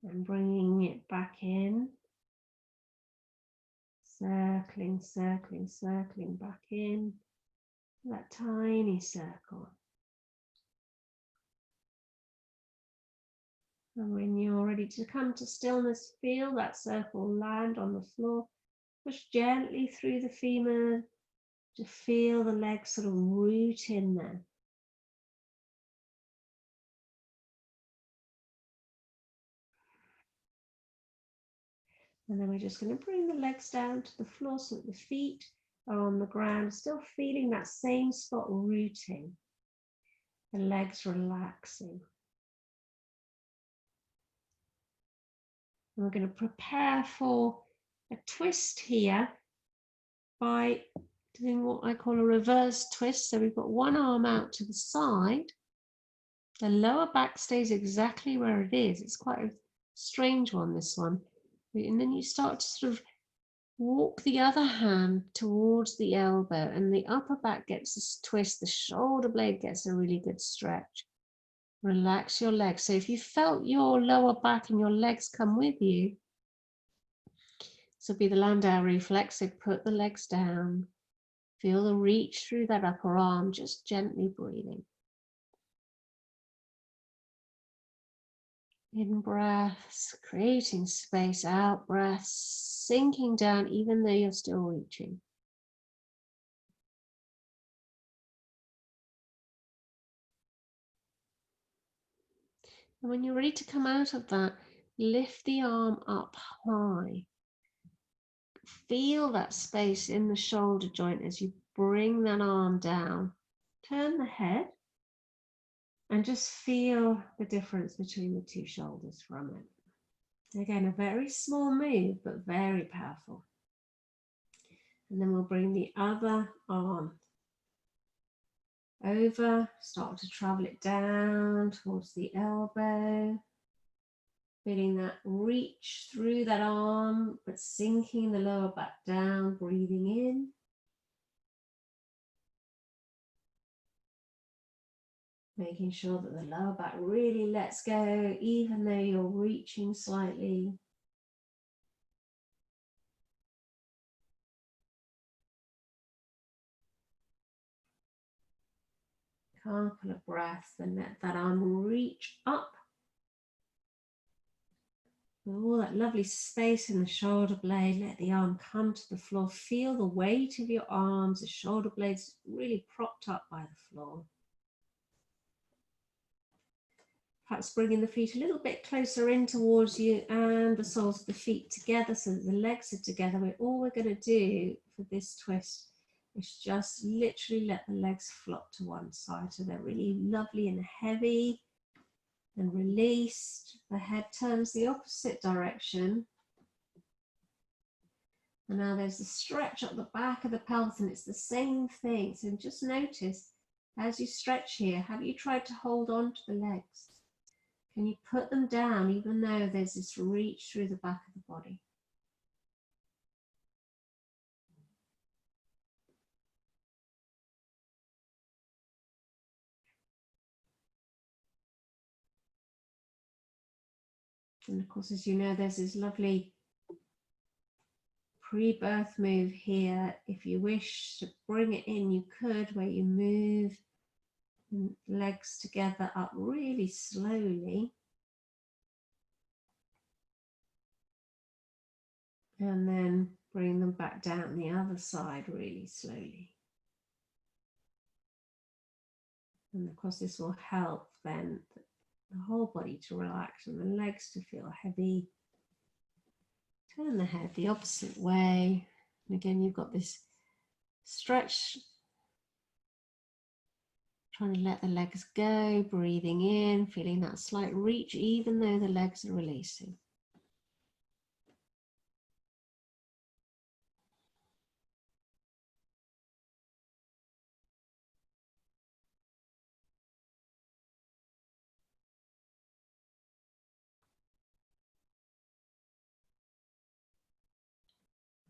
And bringing it back in. Circling, circling, circling back in. That tiny circle. And when you're ready to come to stillness, feel that circle land on the floor. Push gently through the femur to feel the legs sort of root in there. And then we're just going to bring the legs down to the floor so that the feet are on the ground, still feeling that same spot rooting. The legs relaxing. And we're going to prepare for a twist here by doing what I call a reverse twist. So we've got one arm out to the side. The lower back stays exactly where it is. It's quite a strange one, this one. And then you start to sort of walk the other hand towards the elbow, and the upper back gets a twist. The shoulder blade gets a really good stretch. Relax your legs. So if you felt your lower back and your legs come with you, this will be the Landau reflex. So put the legs down. Feel the reach through that upper arm, just gently breathing. In breaths, creating space, out breaths, sinking down even though you're still reaching. And when you're ready to come out of that, lift the arm up high. Feel that space in the shoulder joint as you bring that arm down. Turn the head and just feel the difference between the two shoulders for a moment. Again, a very small move, but very powerful. And then we'll bring the other arm over, start to travel it down towards the elbow. Feeling that reach through that arm, but sinking the lower back down, breathing in. Making sure that the lower back really lets go, even though you're reaching slightly. Couple of breaths, and let that arm reach up. With all that lovely space in the shoulder blade, let the arm come to the floor. Feel the weight of your arms, the shoulder blades really propped up by the floor. Perhaps bringing the feet a little bit closer in towards you and the soles of the feet together so that the legs are together. All we're going to do for this twist is just literally let the legs flop to one side so they're really lovely and heavy and released. The head turns the opposite direction. And now there's a stretch up the back of the pelvis, and it's the same thing. So just notice as you stretch here, have you tried to hold on to the legs? Can you put them down even though there's this reach through the back of the body? And of course, as you know, there's this lovely pre-birth move here. If you wish to bring it in, you could, where you move legs together up really slowly. And then bring them back down the other side really slowly. And of course, this will help then the whole body to relax and the legs to feel heavy. Turn the head the opposite way. And again, you've got this stretch, trying to let the legs go, breathing in, feeling that slight reach, even though the legs are releasing.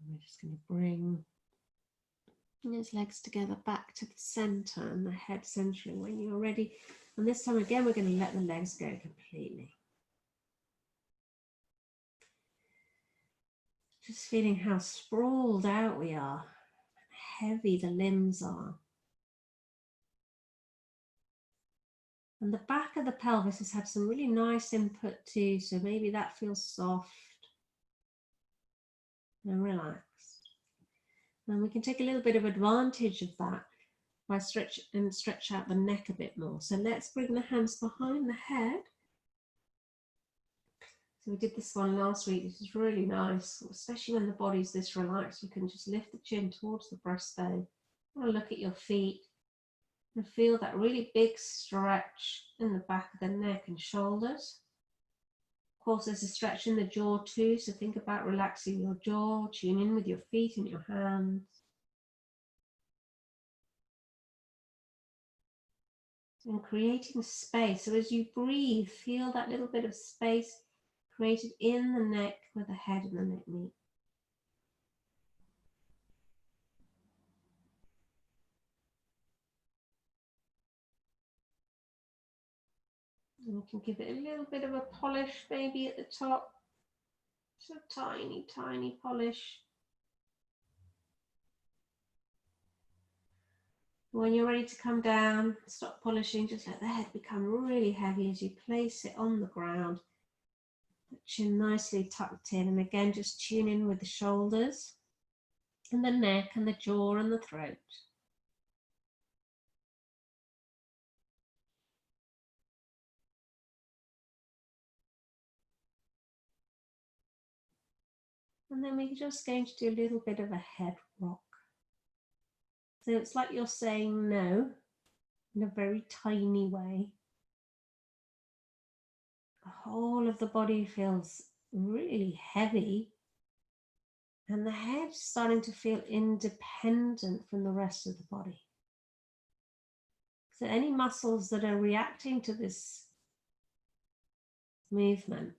And we're just going to bring his legs together back to the center and the head centering when you're ready. And this time again, we're going to let the legs go completely. Just feeling how sprawled out we are, heavy the limbs are. And the back of the pelvis has had some really nice input too, so maybe that feels soft and relaxed. And we can take a little bit of advantage of that by stretch out the neck a bit more. So let's bring the hands behind the head. So we did this one last week. This is really nice, especially when the body's this relaxed. You can just lift the chin towards the breastbone. And look at your feet and feel that really big stretch in the back of the neck and shoulders. Of course, there's a stretch in the jaw too, so think about relaxing your jaw, tune in with your feet and your hands. And creating space. So as you breathe, feel that little bit of space created in the neck where the head and the neck meet. And you can give it a little bit of a polish maybe at the top. So tiny, tiny polish. When you're ready to come down, stop polishing, just let the head become really heavy as you place it on the ground. The chin nicely tucked in, and again, just tune in with the shoulders and the neck and the jaw and the throat. And then we're just going to do a little bit of a head rock. So it's like you're saying no in a very tiny way. The whole of the body feels really heavy, and the head's starting to feel independent from the rest of the body. So any muscles that are reacting to this movement,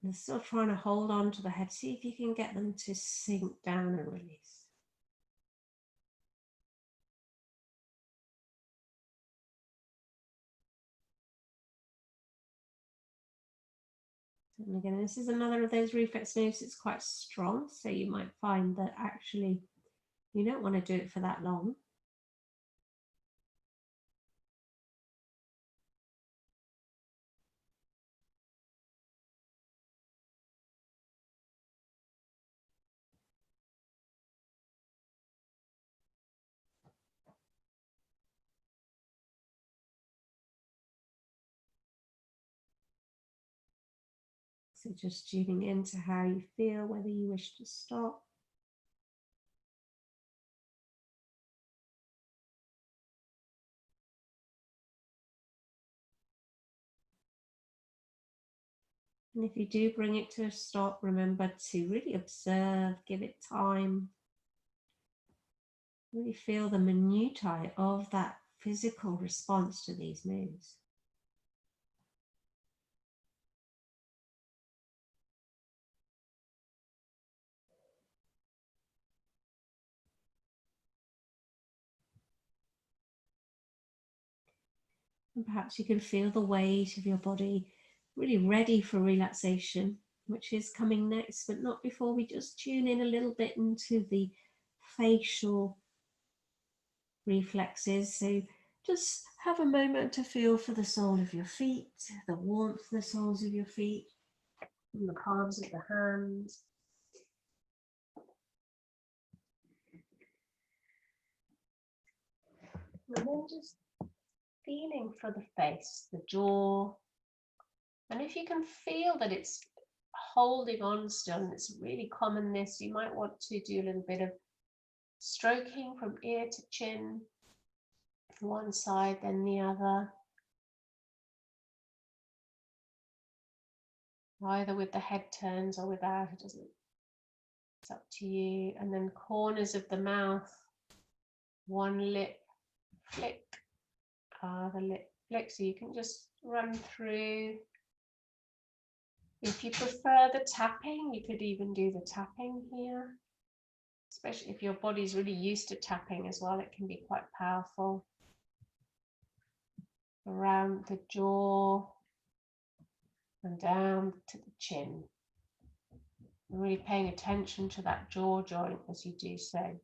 they're still trying to hold on to the head. See if you can get them to sink down and release. And again, this is another of those reflex moves. It's quite strong, so you might find that actually you don't want to do it for that long. So just tuning into how you feel, whether you wish to stop. And if you do bring it to a stop, remember to really observe, give it time. Really feel the minutiae of that physical response to these moves. And perhaps you can feel the weight of your body really ready for relaxation, which is coming next, but not before we just tune in a little bit into the facial reflexes. So just have a moment to feel for the sole of your feet, the warmth of the soles of your feet, and the palms of the hands. And then just feeling for the face, the jaw. And if you can feel that it's holding on still, and it's really common this, you might want to do a little bit of stroking from ear to chin, one side then the other, either with the head turns or without, it doesn't, it's up to you. And then corners of the mouth, one lip flick, other lip flick, so you can just run through. If you prefer the tapping, you could even do the tapping here, especially if your body's really used to tapping as well. It can be quite powerful. Around the jaw and down to the chin. And really paying attention to that jaw joint as you do so.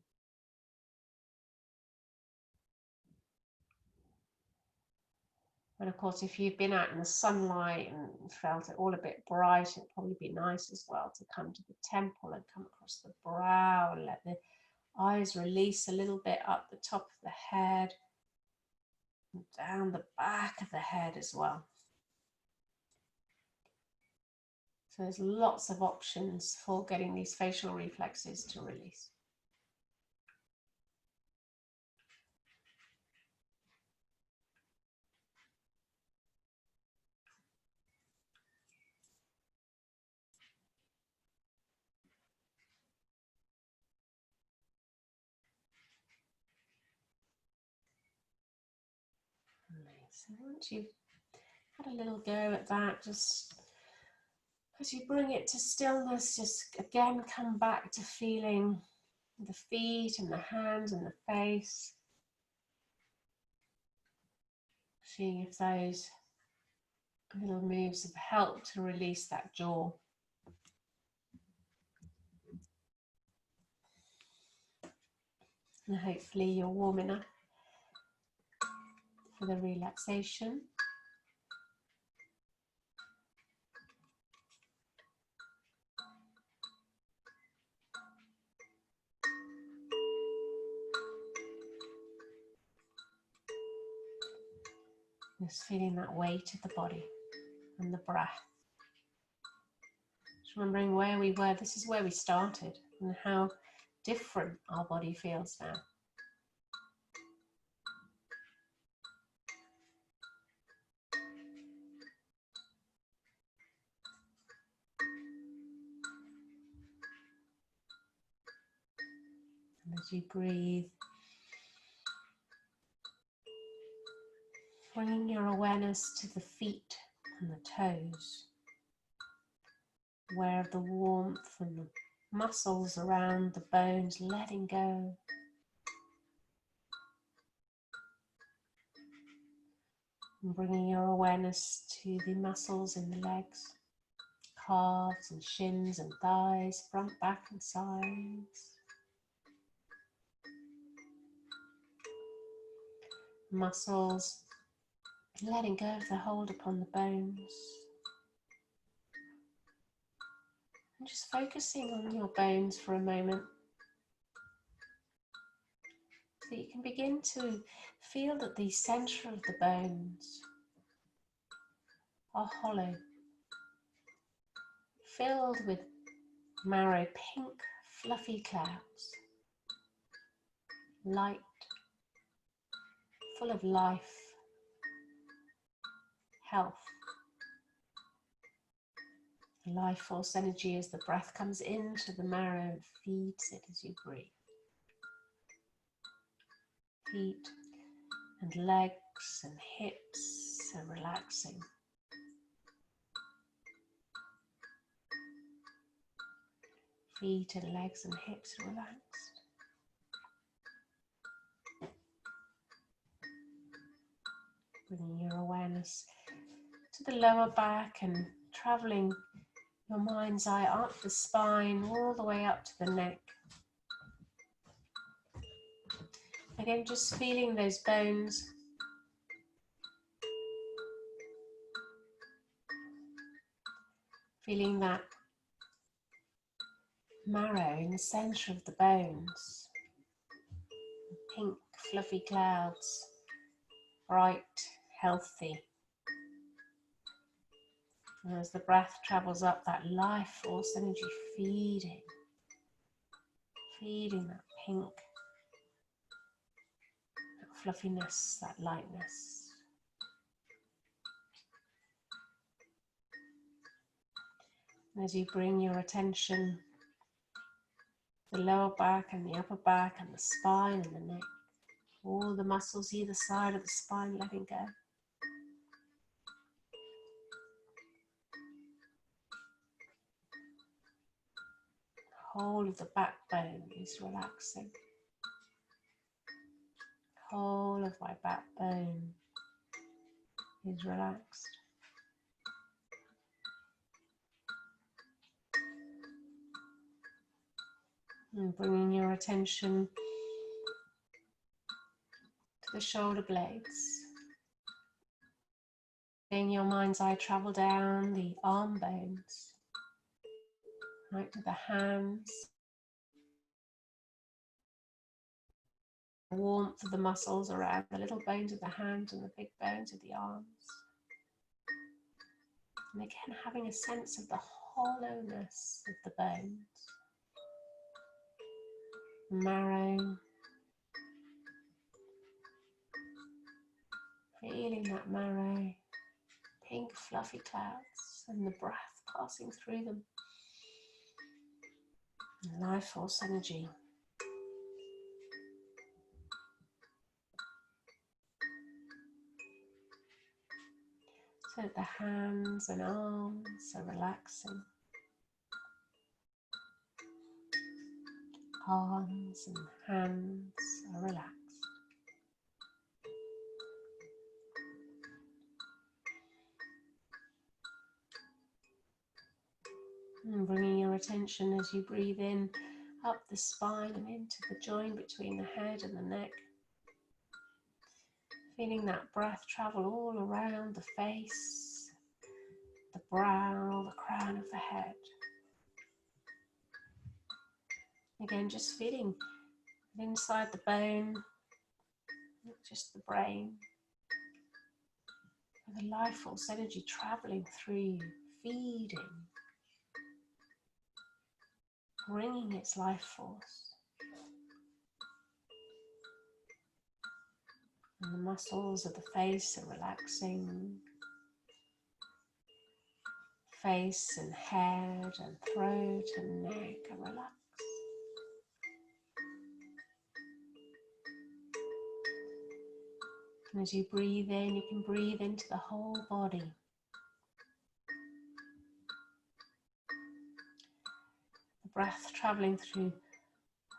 And of course, if you've been out in the sunlight and felt it all a bit bright, it'd probably be nice as well to come to the temple and come across the brow and let the eyes release a little bit up the top of the head and down the back of the head as well. So there's lots of options for getting these facial reflexes to release. So once you've had a little go at that, just as you bring it to stillness, just again come back to feeling the feet and the hands and the face. Seeing if those little moves have helped to release that jaw. And hopefully you're warm enough for the relaxation. Just feeling that weight of the body and the breath. Just remembering where we were, this is where we started and how different our body feels now. And as you breathe, bringing your awareness to the feet and the toes, aware of the warmth and the muscles around the bones, letting go. And bringing your awareness to the muscles in the legs, calves and shins and thighs, front, back and sides. Muscles, letting go of the hold upon the bones. And just focusing on your bones for a moment. So you can begin to feel that the center of the bones are hollow, filled with marrow, pink, fluffy clouds, light, full of life, health, life force energy as the breath comes into the marrow and feeds it as you breathe. Feet and legs and hips are relaxing. Feet and legs and hips are relaxed. Bringing your awareness to to the lower back and traveling your mind's eye up the spine, all the way up to the neck. Again, just feeling those bones. Feeling that marrow in the center of the bones. Pink, fluffy clouds, bright, healthy. And as the breath travels up, that life force energy feeding that pink, that fluffiness, that lightness. And as you bring your attention to the lower back and the upper back and the spine and the neck, all the muscles either side of the spine letting go. The whole of the backbone is relaxing. The whole of my backbone is relaxed. And bringing your attention to the shoulder blades. Letting your mind's eye travel down the arm bones, right to the hands. The warmth of the muscles around the little bones of the hands and the big bones of the arms. And again, having a sense of the hollowness of the bones. Marrow. Feeling that marrow. Pink fluffy clouds and the breath passing through them. And life force energy. So that the hands and arms are relaxing. Arms and hands are relaxed. And bringing your attention as you breathe in up the spine and into the joint between the head and the neck. Feeling that breath travel all around the face, the brow, the crown of the head. Again, just feeling inside the bone, not just the brain. The life force energy traveling through you, feeding, bringing its life force. And the muscles of the face are relaxing. Face and head and throat and neck are relaxed. And as you breathe in, you can breathe into the whole body. The breath traveling through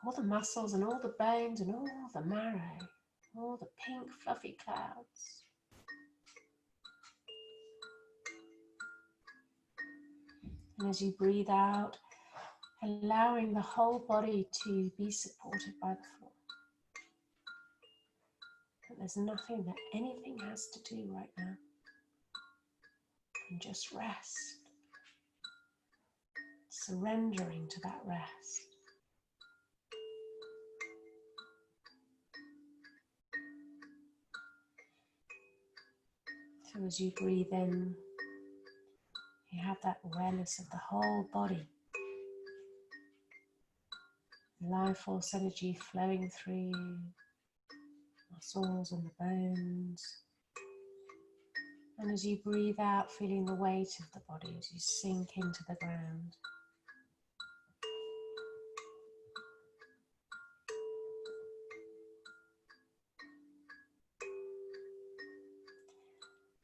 all the muscles and all the bones and all the marrow, all the pink fluffy clouds. And as you breathe out, allowing the whole body to be supported by the floor. That there's nothing that anything has to do right now. And just rest. Surrendering to that rest. So as you breathe in, you have that awareness of the whole body. Life force energy flowing through you, muscles and the bones. And as you breathe out, feeling the weight of the body as you sink into the ground.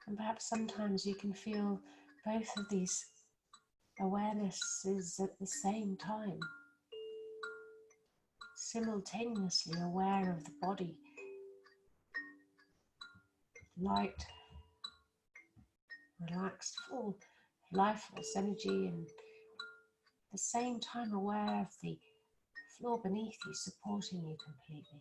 And perhaps sometimes you can feel both of these awarenesses at the same time. Simultaneously aware of the body. Light relaxed, full of life force, energy, and at the same time aware of the floor beneath you supporting you completely.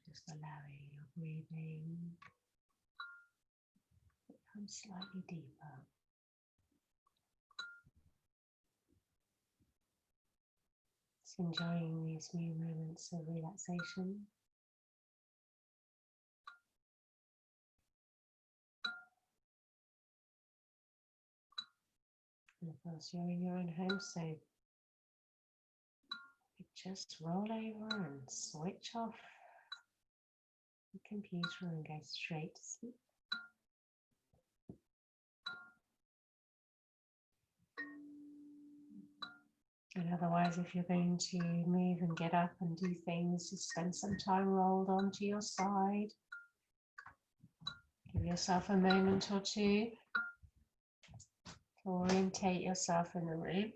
Just allowing your breathing to become slightly deeper. Just enjoying these new moments of relaxation. And of course, you're in your own home, so just roll over and switch off the computer and go straight to sleep. And otherwise, if you're going to move and get up and do things, just spend some time rolled onto your side. Give yourself a moment or two to orientate yourself in the room.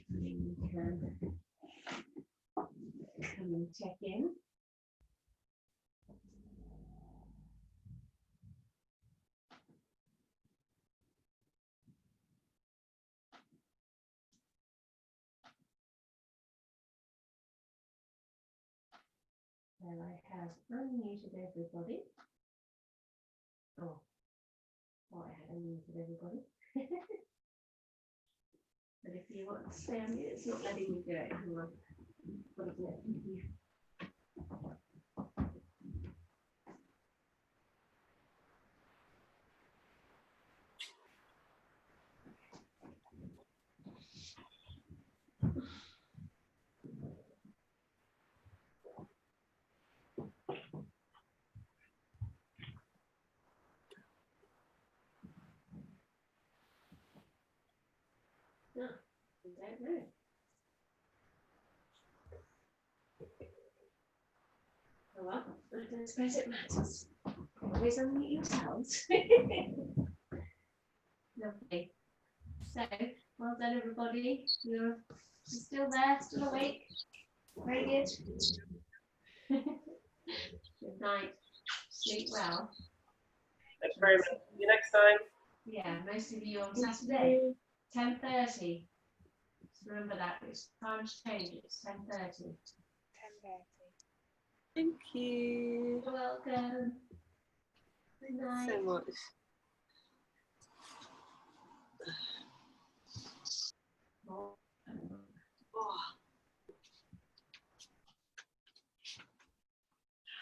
And you can come and check in. There I have unmuted everybody. Oh, I had unmuted everybody. But if you want to stay on mute, it's not letting me do it. Hang on. What is it? No, I don't know. Oh well, I don't suppose it matters. Always unmute yourselves. Lovely. So, well done, everybody. You're still there, still awake. Very good. Good night. Sleep well. Thanks very much. See you next time. Yeah, most of you on Saturday, 10:30. Remember that, it's time to change, it's 10:30. 10:30. Thank you. You're welcome. Good night. So much. Oh.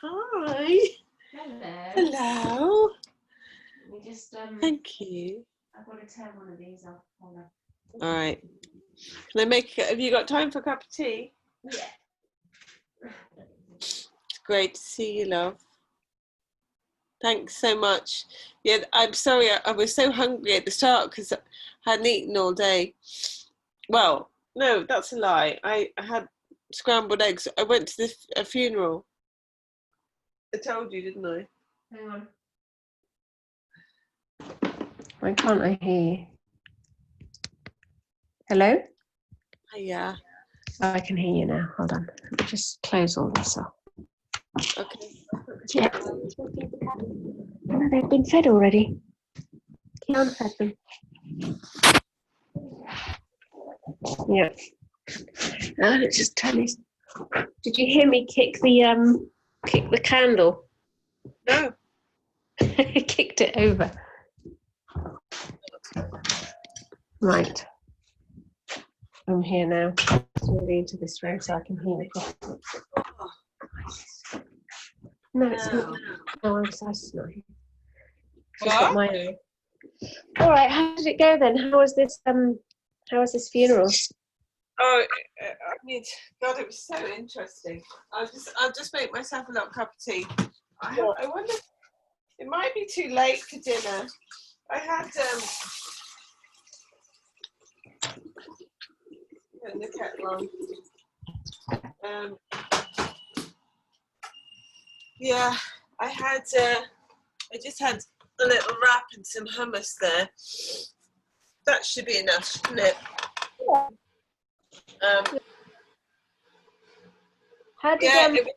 Hi. Hello. Hello. We just Thank you. I've got to turn one of these off. Hold on. All right. Can I make? Have you got time for a cup of tea? Yeah. It's great to see you, love. Thanks so much. Yeah, I'm sorry. I was so hungry at the start because I hadn't eaten all day. Well, no, that's a lie. I had scrambled eggs. I went to a funeral. I told you, didn't I? Hang on. Why can't I hear you? Hello? Yeah. Oh, I can hear you now. Hold on. Let me just close all this off. Okay. Yeah. No, they've been fed already. Keon fed them. Yeah. Let's just turn this. Did you hear me kick the candle? No. I kicked it over. Right. I'm here now. Moving into this room so I can hear you properly. No, it's not. No, I'm sorry, it's not here. Just got my own. All right. How did it go then? How was this funeral? Oh, I mean, God, it was so interesting. I'll just make myself a little cup of tea. I wonder, it might be too late for dinner. I had turn the kettle on. Yeah, I just had a little wrap and some hummus there. That should be enough, shouldn't it? How did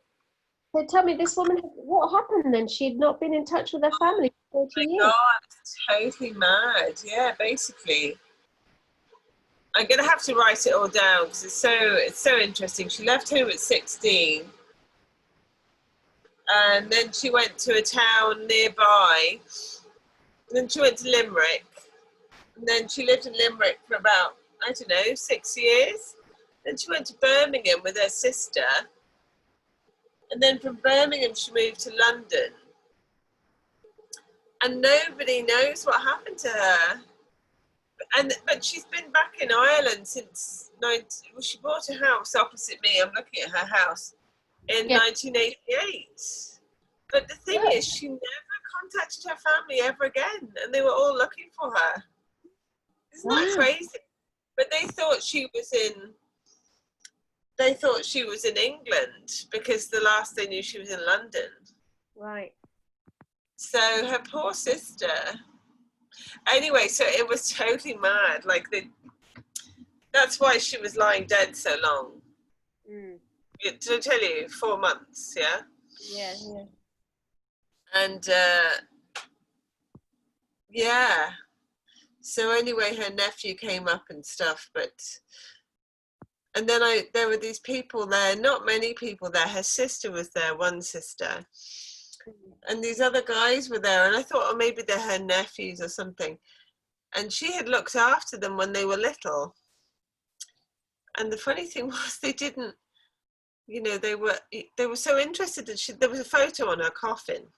so tell me, this woman, what happened then? She'd not been in touch with her family for 40 years. God, it's totally mad. Yeah, basically. I'm gonna have to write it all down because it's so interesting. She left home at 16, and then she went to a town nearby. And then she went to Limerick, and then she lived in Limerick for about, I don't know, 6 years. Then she went to Birmingham with her sister, and then from Birmingham she moved to London. And nobody knows what happened to her. But she's been back in Ireland since she bought a house opposite me. I'm looking at her house in 1988. But the thing is, she never contacted her family ever again, and they were all looking for her. Isn't that crazy? But they thought she was in England because the last they knew she was in London. Right. So her poor sister. Anyway, so it was totally mad. Like that's why she was lying dead so long. Did I tell you? 4 months, yeah? Yeah. And yeah. So anyway, her nephew came up and stuff, and then there were these people there, not many people there. Her sister was there, one sister. And these other guys were there, and I thought, oh, maybe they're her nephews or something. And she had looked after them when they were little. And the funny thing was, they didn't, they were so interested that there was a photo on her coffin.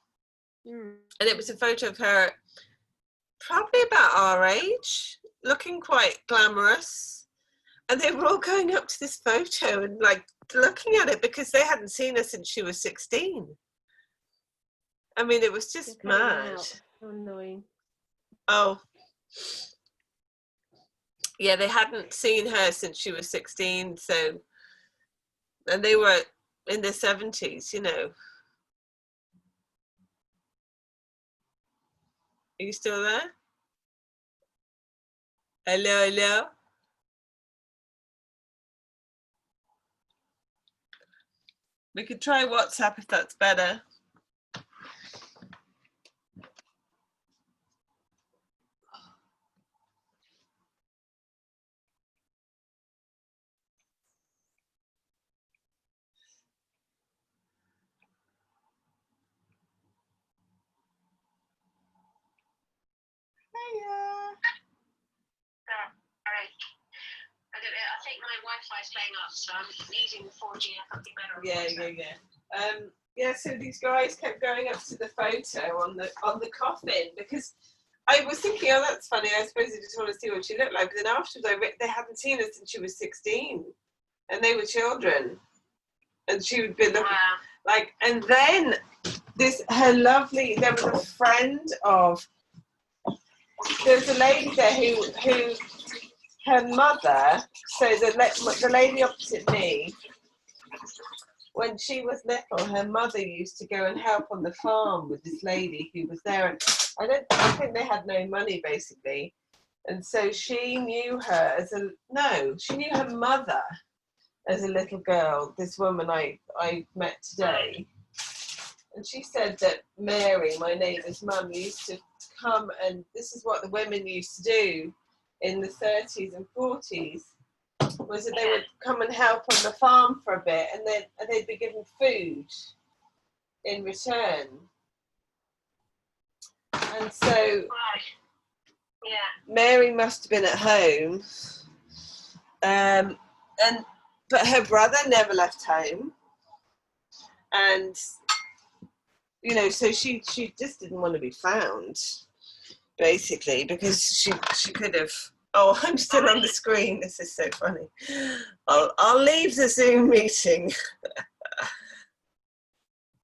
And it was a photo of her probably about our age, looking quite glamorous. And they were all going up to this photo and like looking at it because they hadn't seen her since she was 16. I mean, it was just mad. So annoying. Oh. Yeah, they hadn't seen her since she was 16, so, and they were in their 70s, Are you still there? Hello, hello. We could try WhatsApp if that's better. Hiya. I think my Wi-Fi's playing up, so I'm using 4G. I can't be better. Yeah. So these guys kept going up to the photo on the coffin because I was thinking, oh, that's funny. I suppose they just want to see what she looked like. But then afterwards, they hadn't seen her since she was 16, and they were children, and she would be looking like. And then there was a friend of. There's a lady there who her mother. So the lady opposite me. When she was little, her mother used to go and help on the farm with this lady who was there. And I think they had no money basically. And so she knew her she knew her mother as a little girl, this woman I met today. And she said that Mary, my neighbour's mum, used to come, and this is what the women used to do in the 30s and 40s. Was that they would come and help on the farm for a bit, and then they'd be given food in return. And so Mary must have been at home, but her brother never left home, and so she just didn't want to be found, basically, because she could have. Oh, I'm still on the screen. This is so funny. I'll leave the Zoom meeting.